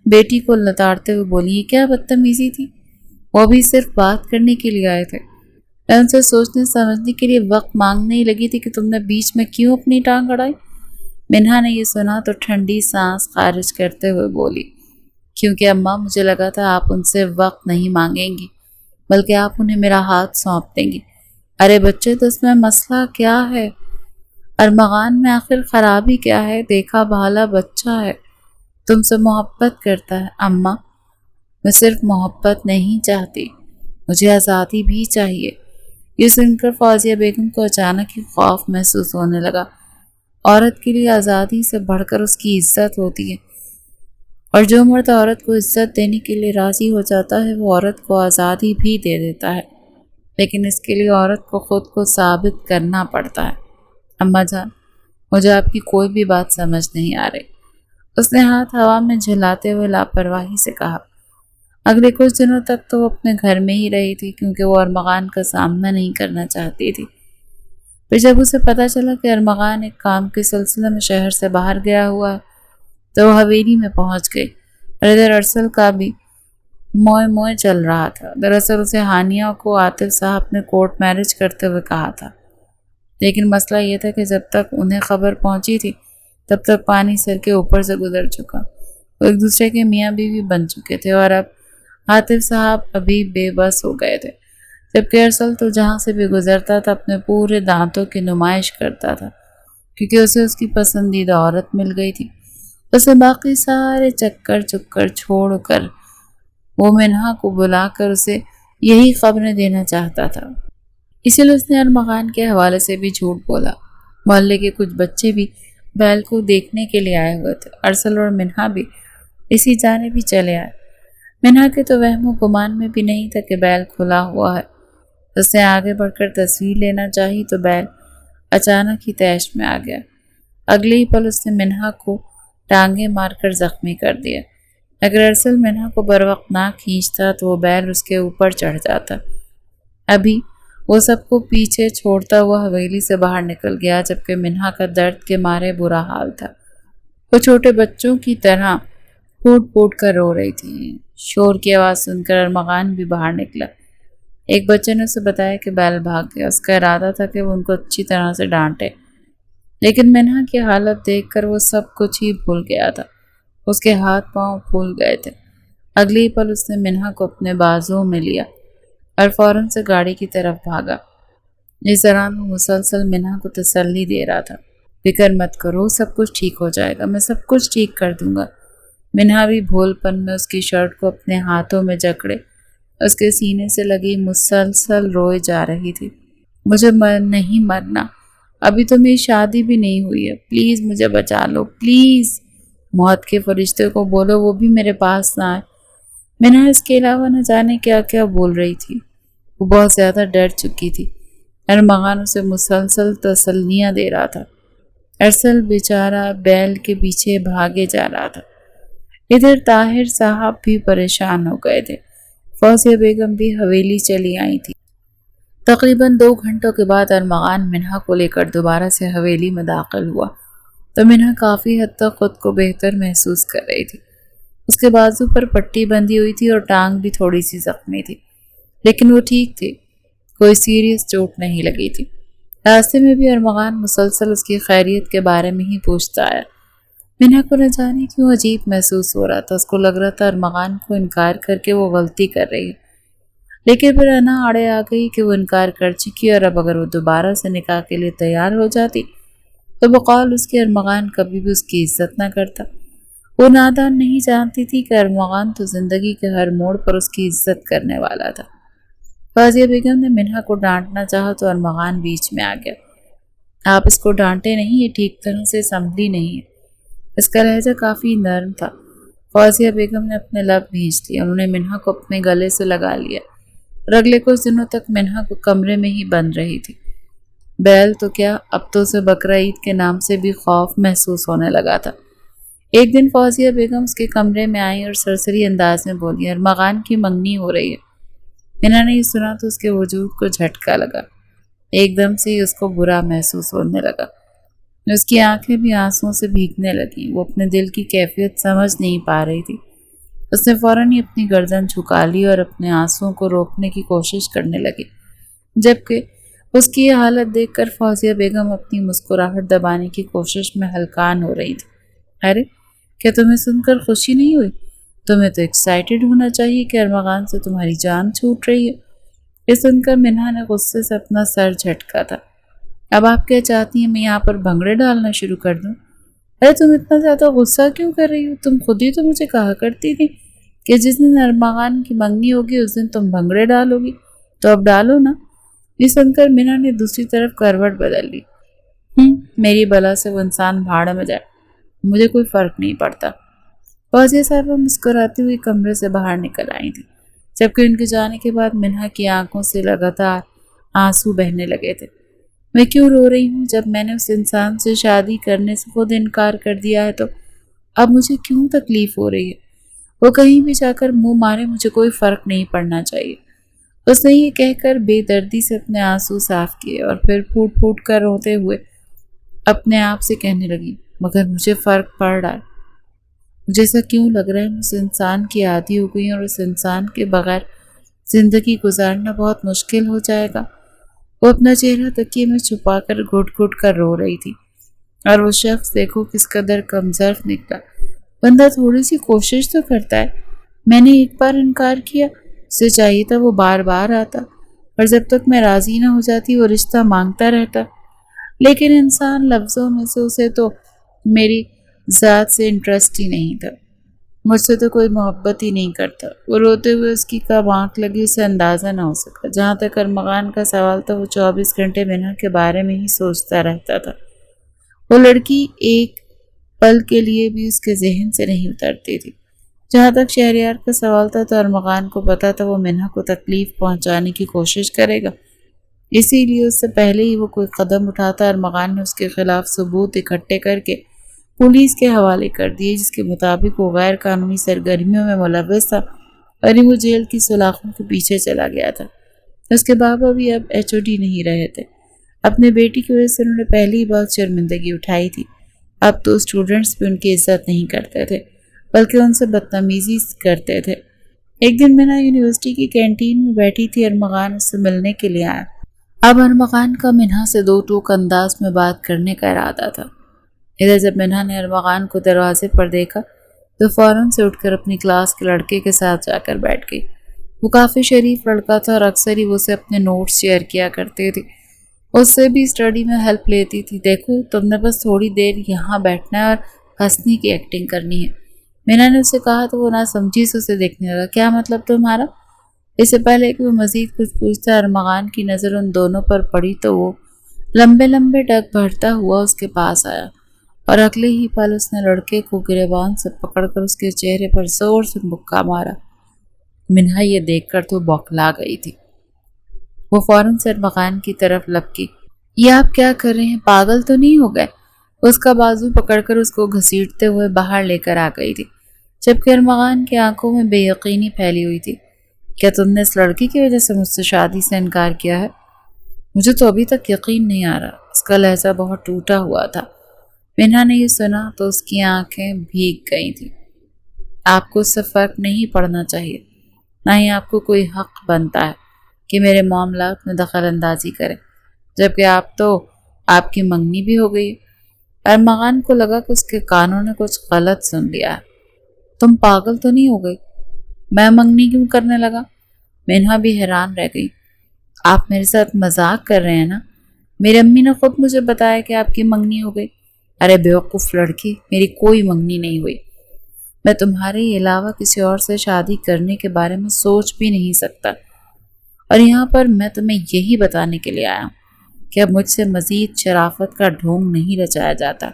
Speaker 1: بیٹی کو لتاڑتے ہوئے بولی، یہ کیا بدتمیزی تھی؟ وہ بھی صرف بات کرنے کے لیے آئے تھے، میں ان سے سوچنے سمجھنے کے لیے وقت مانگنے ہی لگی تھی کہ تم نے بیچ میں کیوں اپنی ٹانگ اڑائی؟ منہا نے یہ سنا تو ٹھنڈی سانس خارج کرتے ہوئے بولی، کیونکہ اماں مجھے لگا تھا آپ ان سے وقت نہیں مانگیں گی، بلکہ آپ انہیں میرا ہاتھ سونپ دیں گی۔ ارے بچے، تو اس میں مسئلہ کیا ہے؟ ارمغان میں آخر خرابی کیا ہے؟ دیکھا بھالا بچہ ہے، تم سے محبت کرتا ہے۔ اماں، میں صرف محبت نہیں چاہتی، مجھے آزادی بھی چاہیے۔ یہ سن کر فوزیہ بیگم کو اچانک ہی خوف محسوس ہونے لگا۔ عورت کے لیے آزادی سے بڑھ کر اس کی عزت ہوتی ہے، اور جو مرد عورت کو عزت دینے کے لیے راضی ہو جاتا ہے وہ عورت کو آزادی بھی دے دیتا ہے، لیکن اس کے لیے عورت کو خود کو ثابت کرنا پڑتا ہے۔ اماں جان، مجھے آپ کی کوئی بھی بات سمجھ نہیں آ رہی، اس نے ہاتھ ہوا میں جھلاتے ہوئے لاپرواہی سے کہا۔ اگلے کچھ دنوں تک تو وہ اپنے گھر میں ہی رہی تھی، کیونکہ وہ ارمغان کا سامنا نہیں کرنا چاہتی تھی۔ پھر جب اسے پتہ چلا کہ ارمغان ایک کام کے سلسلے میں شہر سے باہر گیا ہوا تو وہ حویلی میں پہنچ گئی، اور ادھر ارسل کا بھی موئے موئے چل رہا تھا۔ دراصل اسے ہانیہ کو عاطف صاحب نے کورٹ میرج کرتے ہوئے کہا تھا، لیکن مسئلہ یہ تھا کہ جب تک انہیں خبر پہنچی تھی تب تک پانی سر کے اوپر سے گزر چکا۔ وہ ایک دوسرے کے میاں بیوی بن چکے تھے، اور اب عاطف صاحب ابھی بے بس ہو گئے تھے، جبکہ ارسل تو جہاں سے بھی گزرتا تھا اپنے پورے دانتوں کی نمائش کرتا تھا، کیونکہ اسے اس کی پسندیدہ عورت مل گئی تھی۔ اسے باقی سارے چکر چکر چھوڑ کر وہ منہا کو بلا کر اسے یہی خبریں دینا چاہتا تھا۔ اسی لیے اس نے ارمغان کے حوالے سے بھی جھوٹ بولا۔ محلے کے کچھ بچے بھی بیل کو دیکھنے کے لیے آئے ہوئے تھے۔ ارسل اور منہا بھی اسی جانب ہی چلے آئے۔ منہا کے تو وہم و گمان میں بھی نہیں تھا کہ بیل کھلا ہوا ہے۔ اس نے آگے بڑھ کر تصویر لینا چاہی تو بیل اچانک ہی تیش میں آ گیا۔ اگلے ہی پل اس نے منہا کو ٹانگیں مار کر زخمی کر دیا۔ اگر ارسل منہا کو بروقت نہ کھینچتا تو وہ بیل اس کے اوپر چڑھ جاتا۔ ابھی وہ سب کو پیچھے چھوڑتا ہوا حویلی سے باہر نکل گیا، جبکہ منہا کا درد کے مارے برا حال تھا۔ وہ چھوٹے بچوں کی طرح پھوٹ پھوٹ کر رو رہی تھی۔ شور کی آواز سن کر ارمغان بھی باہر نکلا۔ ایک بچے نے اسے بتایا کہ بیل بھاگ گیا۔ اس کا ارادہ تھا کہ وہ ان کو اچھی طرح سے ڈانٹے، لیکن منہا کی حالت دیکھ کر وہ سب کچھ ہی بھول گیا تھا۔ اس کے ہاتھ پاؤں پھول گئے تھے۔ اگلی پل اس نے منہا کو اپنے بازوں میں لیا اور فوراً سے گاڑی کی طرف بھاگا۔ اس دوران وہ مسلسل منہا کو تسلی دے رہا تھا، فکر مت کرو، سب کچھ ٹھیک ہو جائے گا، میں سب کچھ ٹھیک کر دوں گا۔ منہا بھی بھول پن میں اس کی شرٹ کو اپنے ہاتھوں میں جکڑے اس کے سینے سے لگی مسلسل روئے جا رہی تھی۔ مجھے نہیں مرنا، ابھی تو میری شادی بھی نہیں ہوئی ہے، پلیز مجھے بچا لو، پلیز۔ موت کے فرشتے کو بولو وہ بھی میرے پاس نہ آئے۔ منہا اس کے علاوہ نہ جانے کیا کیا بول رہی تھی۔ وہ بہت زیادہ ڈر چکی تھی۔ ارمغان اسے مسلسل تسلیاں دے رہا تھا۔ ارسل بیچارہ بیل کے پیچھے بھاگے جا رہا تھا۔ ادھر طاہر صاحب بھی پریشان ہو گئے تھے۔ فوزیہ بیگم بھی حویلی چلی آئی تھی۔ تقریباً 2 گھنٹوں کے بعد ارمغان منہا کو لے کر دوبارہ سے حویلی میں داخل ہوا تو منہا کافی حد تک خود کو بہتر محسوس کر رہی تھی۔ اس کے بازو پر پٹی بندھی ہوئی تھی اور ٹانگ بھی تھوڑی سی زخمی تھی، لیکن وہ ٹھیک تھی، کوئی سیریس چوٹ نہیں لگی تھی۔ راستے میں بھی ارمغان مسلسل اس کی خیریت کے بارے میں ہی پوچھتا آیا۔ منہا کو نہ جانے کیوں عجیب محسوس ہو رہا تھا۔ اس کو لگ رہا تھا ارمغان کو انکار کر کے وہ غلطی کر رہی ہے، لیکن پھر انا آڑے آ گئی کہ وہ انکار کر چکی، اور اب اگر وہ دوبارہ سے نکاح کے لیے تیار ہو جاتی تو بقول اس کے ارمغان کبھی بھی اس کی عزت نہ کرتا۔ وہ نادان نہیں جانتی تھی کہ ارمغان تو زندگی کے ہر موڑ پر اس کی عزت کرنے والا تھا۔ فوزیہ بیگم نے منہا کو ڈانٹنا چاہا تو ارمغان بیچ میں آ گیا۔ آپ اس کو ڈانٹے نہیں، یہ ٹھیک طرح سے سنبھلی نہیں ہے۔ اس کا لہجہ کافی نرم تھا۔ فوزیہ بیگم نے اپنے لب بھینچ لیے، انہوں نے منہا کو اپنے گلے سے لگا لیا اور اگلے کچھ دنوں تک منہا کو کمرے میں ہی بند رہی تھی۔ بیل تو کیا، اب تو اسے بقرعید کے نام سے بھی خوف محسوس ہونے لگا تھا۔ ایک دن فوزیہ بیگم اس کے کمرے میں آئی اور سرسری انداز میں بولی، ارمغان کی منگنی ہو رہی ہے۔ منہا نے یہ سنا تو اس کے وجود کو جھٹکا لگا۔ ایک دم سے ہی اس کو برا محسوس ہونے لگا۔ اس کی آنکھیں بھی آنسوؤں سے بھیگنے لگیں۔ وہ اپنے دل کی کیفیت سمجھ نہیں پا رہی تھی۔ اس نے فوراً ہی اپنی گردن جھکا لی اور اپنے آنسوؤں کو روکنے کی کوشش کرنے لگی، جبکہ اس کی یہ حالت دیکھ کر فوزیہ بیگم اپنی مسکراہٹ دبانے کی کوشش میں ہلکان ہو رہی تھی۔ ارے کیا تمہیں سن کر خوشی نہیں ہوئی؟ تمہیں تو ایکسائٹڈ ہونا چاہیے کہ ارمغان سے تمہاری جان چھوٹ رہی ہے۔ یہ سن کر منہا نے غصے سے اپنا سر جھٹکا تھا۔ اب آپ کیا چاہتی ہیں میں یہاں پر بھنگڑے ڈالنا شروع کر دوں؟ ارے تم اتنا زیادہ غصہ کیوں کر رہی ہو؟ تم خود ہی تو مجھے کہا کرتی تھی کہ جس دن ارمغان کی منگنی ہوگی اس دن تم بھنگڑے ڈالو گی، تو اب ڈالو نا۔ یہ سن کر منہا نے دوسری طرف کروٹ بدل لی۔ میری بلا سے وہ انسان بھاڑ میں جائے، مجھے کوئی فرق نہیں پڑتا۔ فوزیہ صاحبہ مسکراتی ہوئی کمرے سے باہر نکل آئی تھی، جبکہ ان کے جانے کے بعد منہا کی آنکھوں سے لگاتار آنسو بہنے لگے تھے۔ میں کیوں رو رہی ہوں؟ جب میں نے اس انسان سے شادی کرنے سے خود انکار کر دیا ہے تو اب مجھے کیوں تکلیف ہو رہی ہے؟ وہ کہیں بھی جا کر منہ مارے، مجھے کوئی فرق نہیں پڑنا چاہیے۔ اس نے یہ کہہ کر بے دردی سے اپنے آنسو صاف کیے اور پھر پھوٹ پھوٹ کر روتے ہوئے اپنے آپ سے کہنے لگی، مگر مجھے فرق پڑ رہا ہے۔ مجھے ایسا کیوں لگ رہا ہے میں اس انسان کی عادی ہو گئی اور اس انسان کے بغیر زندگی گزارنا بہت مشکل ہو جائے گا۔ وہ اپنا چہرہ تکیے میں چھپا کر گھٹ گھٹ کر رو رہی تھی۔ اور وہ شخص دیکھو کس قدر کمظرف نکلا۔ بندہ تھوڑی سی کوشش تو کرتا ہے، میں نے ایک بار انکار کیا، اسے چاہیے تھا وہ بار بار آتا، اور جب تک میں راضی نہ ہو جاتی وہ رشتہ مانگتا رہتا۔ لیکن انسان لفظوں میں سے اسے تو میری ذات سے انٹرسٹ ہی نہیں تھا، مجھ سے تو کوئی محبت ہی نہیں کرتا۔ وہ روتے ہوئے اس کی کب آنکھ لگی اسے اندازہ نہ ہو سکا۔ جہاں تک ارمغان کا سوال تھا، وہ 24 گھنٹے منہا کے بارے میں ہی سوچتا رہتا تھا۔ وہ لڑکی ایک پل کے لیے بھی اس کے ذہن سے نہیں اترتی تھی۔ جہاں تک شہریار کا سوال تھا تو ارمغان کو پتا تھا وہ منہا کو تکلیف پہنچانے کی کوشش کرے گا، اسی لیے اس سے پہلے ہی وہ کوئی قدم اٹھاتا ارمغان نے اس کے خلاف ثبوت اکٹھے کر کے پولیس کے حوالے کر دیے، جس کے مطابق وہ غیر قانونی سرگرمیوں میں ملوث تھا اور وہ جیل کی سلاخوں کے پیچھے چلا گیا تھا۔ اس کے بابا بھی اب HOD نہیں رہے تھے۔ اپنے بیٹی کی وجہ سے انہوں نے پہلی ہی بہت شرمندگی اٹھائی تھی۔ اب تو اسٹوڈنٹس بھی ان کی عزت نہیں کرتے تھے بلکہ ان سے بدتمیزی کرتے تھے۔ ایک دن منہا یونیورسٹی کی کینٹین میں بیٹھی تھی، ارمغان اس سے ملنے کے لیے آیا۔ اب ارمغان کا منہا سے دو ٹوک انداز میں بات کرنے کا ارادہ تھا۔ ادھر جب منہا نے ارمغان کو دروازے پر دیکھا تو فوراً سے اٹھ کر اپنی کلاس کے لڑکے کے ساتھ جا کر بیٹھ گئی۔ وہ کافی شریف لڑکا تھا اور اکثر ہی وہ اسے اپنے نوٹس شیئر کیا کرتے تھے، اس سے بھی اسٹڈی میں ہیلپ لیتی تھی۔ دیکھو تم نے بس تھوڑی دیر یہاں بیٹھنا ہے اور ہنسنے کی ایکٹنگ کرنی ہے، منہا نے اسے کہا تو وہ نہ سمجھی سے اسے دیکھنے لگا۔ کیا مطلب تمہارا؟ اس سے پہلے کہ وہ مزید کچھ پوچھتا ارمغان کی نظر ان دونوں پر پڑی تو وہ لمبے لمبے ڈگ بھرتا ہوا اس کے پاس آیا اور اگلے ہی پل اس نے لڑکے کو گریبان سے پکڑ کر اس کے چہرے پر زور سے مکہ مارا۔ منہا یہ دیکھ کر تو بوکھلا گئی تھی۔ وہ فوراً سے ارمغان کی طرف لپکی۔ یہ آپ کیا کر رہے ہیں؟ پاگل تو نہیں ہو گئے؟ اس کا بازو پکڑ کر اس کو گھسیٹتے ہوئے باہر لے کر آ گئی تھی، جبکہ ارمغان کی آنکھوں میں بے یقینی پھیلی ہوئی تھی۔ کیا تم نے اس لڑکی کی وجہ سے مجھ سے شادی سے انکار کیا ہے؟ مجھے تو ابھی تک یقین نہیں آ رہا۔ اس کا لہجہ بہت ٹوٹا ہوا تھا۔ منہا نے یہ سنا تو اس کی آنکھیں بھیگ گئی تھیں۔ آپ کو اس سے فرق نہیں پڑنا چاہیے، نہ ہی آپ کو کوئی حق بنتا ہے کہ میرے معاملات میں دخل اندازی کرے، جبکہ آپ کی منگنی بھی ہو گئی۔ ارمغان کو لگا کہ اس کے کانوں نے کچھ غلط سن لیا ہے۔ تم پاگل تو نہیں ہو گئی؟ میں منگنی کیوں کرنے لگا؟ منہا بھی حیران رہ گئی۔ آپ میرے ساتھ مذاق کر رہے ہیں نا؟ میری امی نے خود مجھے بتایا کہ آپ کی منگنی ہو گئی۔ ارے بیوقوف لڑکی، میری کوئی منگنی نہیں ہوئی۔ میں تمہارے علاوہ کسی اور سے شادی کرنے کے بارے میں سوچ بھی نہیں سکتا، اور یہاں پر میں تمہیں یہی بتانے کے لیے آیا ہوں کہ اب مجھ سے مزید شرافت کا ڈھونگ نہیں رچایا جاتا۔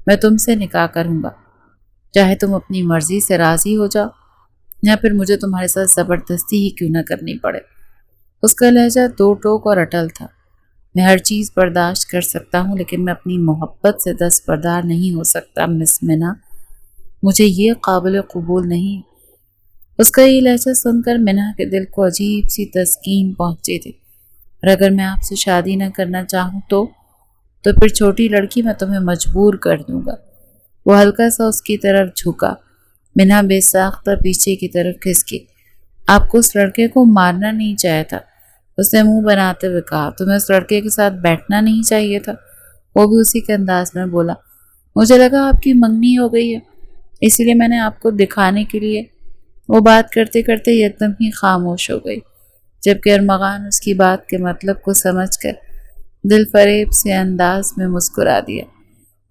Speaker 1: میں تم سے نکاح کروں گا، چاہے تم اپنی مرضی سے راضی ہو جاؤ یا پھر مجھے تمہارے ساتھ زبردستی ہی کیوں نہ کرنی پڑے۔ اس کا لہجہ دو ٹوک اور اٹل تھا۔ میں ہر چیز برداشت کر سکتا ہوں، لیکن میں اپنی محبت سے دستبردار نہیں ہو سکتا مس منہا، مجھے یہ قابل قبول نہیں۔ اس کا یہ لہجہ سن کر منہا کے دل کو عجیب سی تسکین پہنچی تھی۔ اور اگر میں آپ سے شادی نہ کرنا چاہوں تو پھر چھوٹی لڑکی میں تمہیں مجبور کر دوں گا۔ وہ ہلکا سا اس کی طرف جھکا۔ منہا بے ساختہ پیچھے کی طرف کھسکی۔ آپ کو اس لڑکے کو مارنا نہیں چاہیے تھا، اس نے منہ بناتے ہوئے کہا۔ تمہیں اس لڑکے کے ساتھ بیٹھنا نہیں چاہیے تھا، وہ بھی اسی کے انداز میں بولا۔ مجھے لگا آپ کی منگنی ہو گئی ہے، اسی لیے میں نے آپ کو دکھانے کے لیے۔ وہ بات کرتے کرتے ایک دم ہی خاموش ہو گئی، جبکہ ارمغان اس کی بات کے مطلب کو سمجھ کر دل فریب سے انداز میں مسکرا دیا۔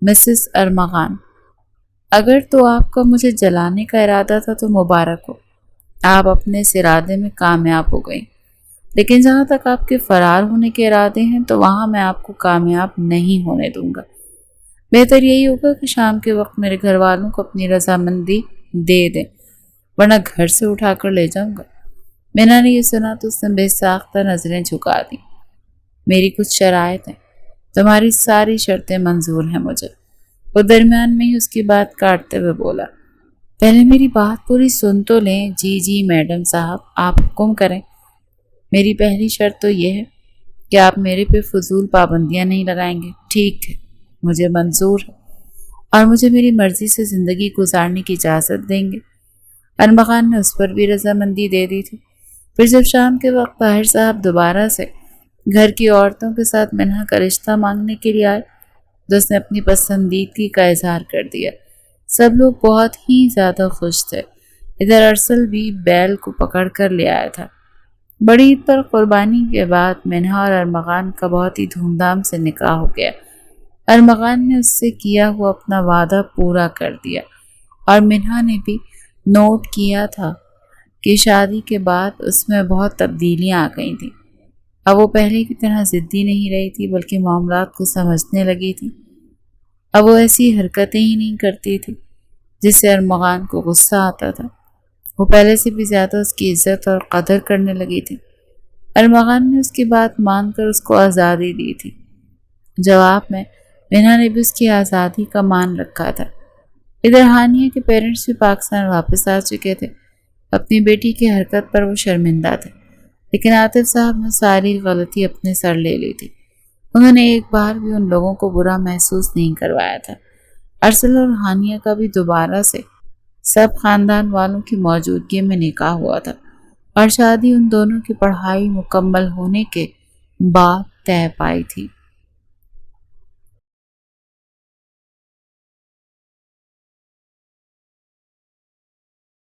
Speaker 1: مسز ارمغان، اگر تو آپ کا مجھے جلانے کا ارادہ تھا تو مبارک ہو، آپ اپنے اس ارادے میں کامیاب ہو گئی، لیکن جہاں تک آپ کے فرار ہونے کے ارادے ہیں تو وہاں میں آپ کو کامیاب نہیں ہونے دوں گا۔ بہتر یہی ہوگا کہ شام کے وقت میرے گھر والوں کو اپنی رضامندی دے دیں، ورنہ گھر سے اٹھا کر لے جاؤں گا۔ منہا نے یہ سنا تو اس نے بے ساختہ نظریں جھکا دیں۔ میری کچھ شرائط ہیں، تمہاری ساری شرطیں منظور ہیں مجھے۔ وہ درمیان میں ہی اس کی بات کاٹتے ہوئے بولا۔ پہلے میری بات پوری سن تو لیں۔ جی میڈم صاحب، آپ حکم کریں۔ میری پہلی شرط تو یہ ہے کہ آپ میرے پہ فضول پابندیاں نہیں لگائیں گے۔ ٹھیک ہے، مجھے منظور ہے، اور مجھے میری مرضی سے زندگی گزارنے کی اجازت دیں گے۔ ارمغان نے اس پر بھی رضامندی دے دی تھی۔ پھر جب شام کے وقت طاہر صاحب دوبارہ سے گھر کی عورتوں کے ساتھ منہا کا رشتہ مانگنے کے لیے آئے تو اس نے اپنی پسندیدگی کا اظہار کر دیا۔ سب لوگ بہت ہی زیادہ خوش تھے۔ ادھر ارسل بھی بیل کو پکڑ کر لے آیا تھا۔ بڑی عید پر قربانی کے بعد منہا اور ارمغان کا بہت ہی دھوم دھام سے نکاح ہو گیا۔ ارمغان نے اس سے کیا ہوا اپنا وعدہ پورا کر دیا اور منہا نے بھی نوٹ کیا تھا کہ شادی کے بعد اس میں بہت تبدیلیاں آ گئی تھیں۔ اب وہ پہلے کی طرح ضدی نہیں رہی تھی بلکہ معاملات کو سمجھنے لگی تھی۔ اب وہ ایسی حرکتیں ہی نہیں کرتی تھی جس سے ارمغان کو غصہ آتا تھا۔ وہ پہلے سے بھی زیادہ اس کی عزت اور قدر کرنے لگی تھی۔ ارمغان نے اس کی بات مان کر اس کو آزادی دی تھی۔ جواب میں منہا نے بھی اس کی آزادی کا مان رکھا تھا۔ ادھر ہانیہ کے پیرنٹس بھی پاکستان واپس آ چکے تھے۔ اپنی بیٹی کی حرکت پر وہ شرمندہ تھے، لیکن عاطف صاحب نے ساری غلطی اپنے سر لے لی تھی۔ انہوں نے ایک بار بھی ان لوگوں کو برا محسوس نہیں کروایا تھا۔ ارسل اور ہانیہ کا بھی دوبارہ سے سب خاندان والوں کی موجودگی میں نکاح ہوا تھا اور شادی ان دونوں کی پڑھائی مکمل ہونے کے بعد طے پائی تھی۔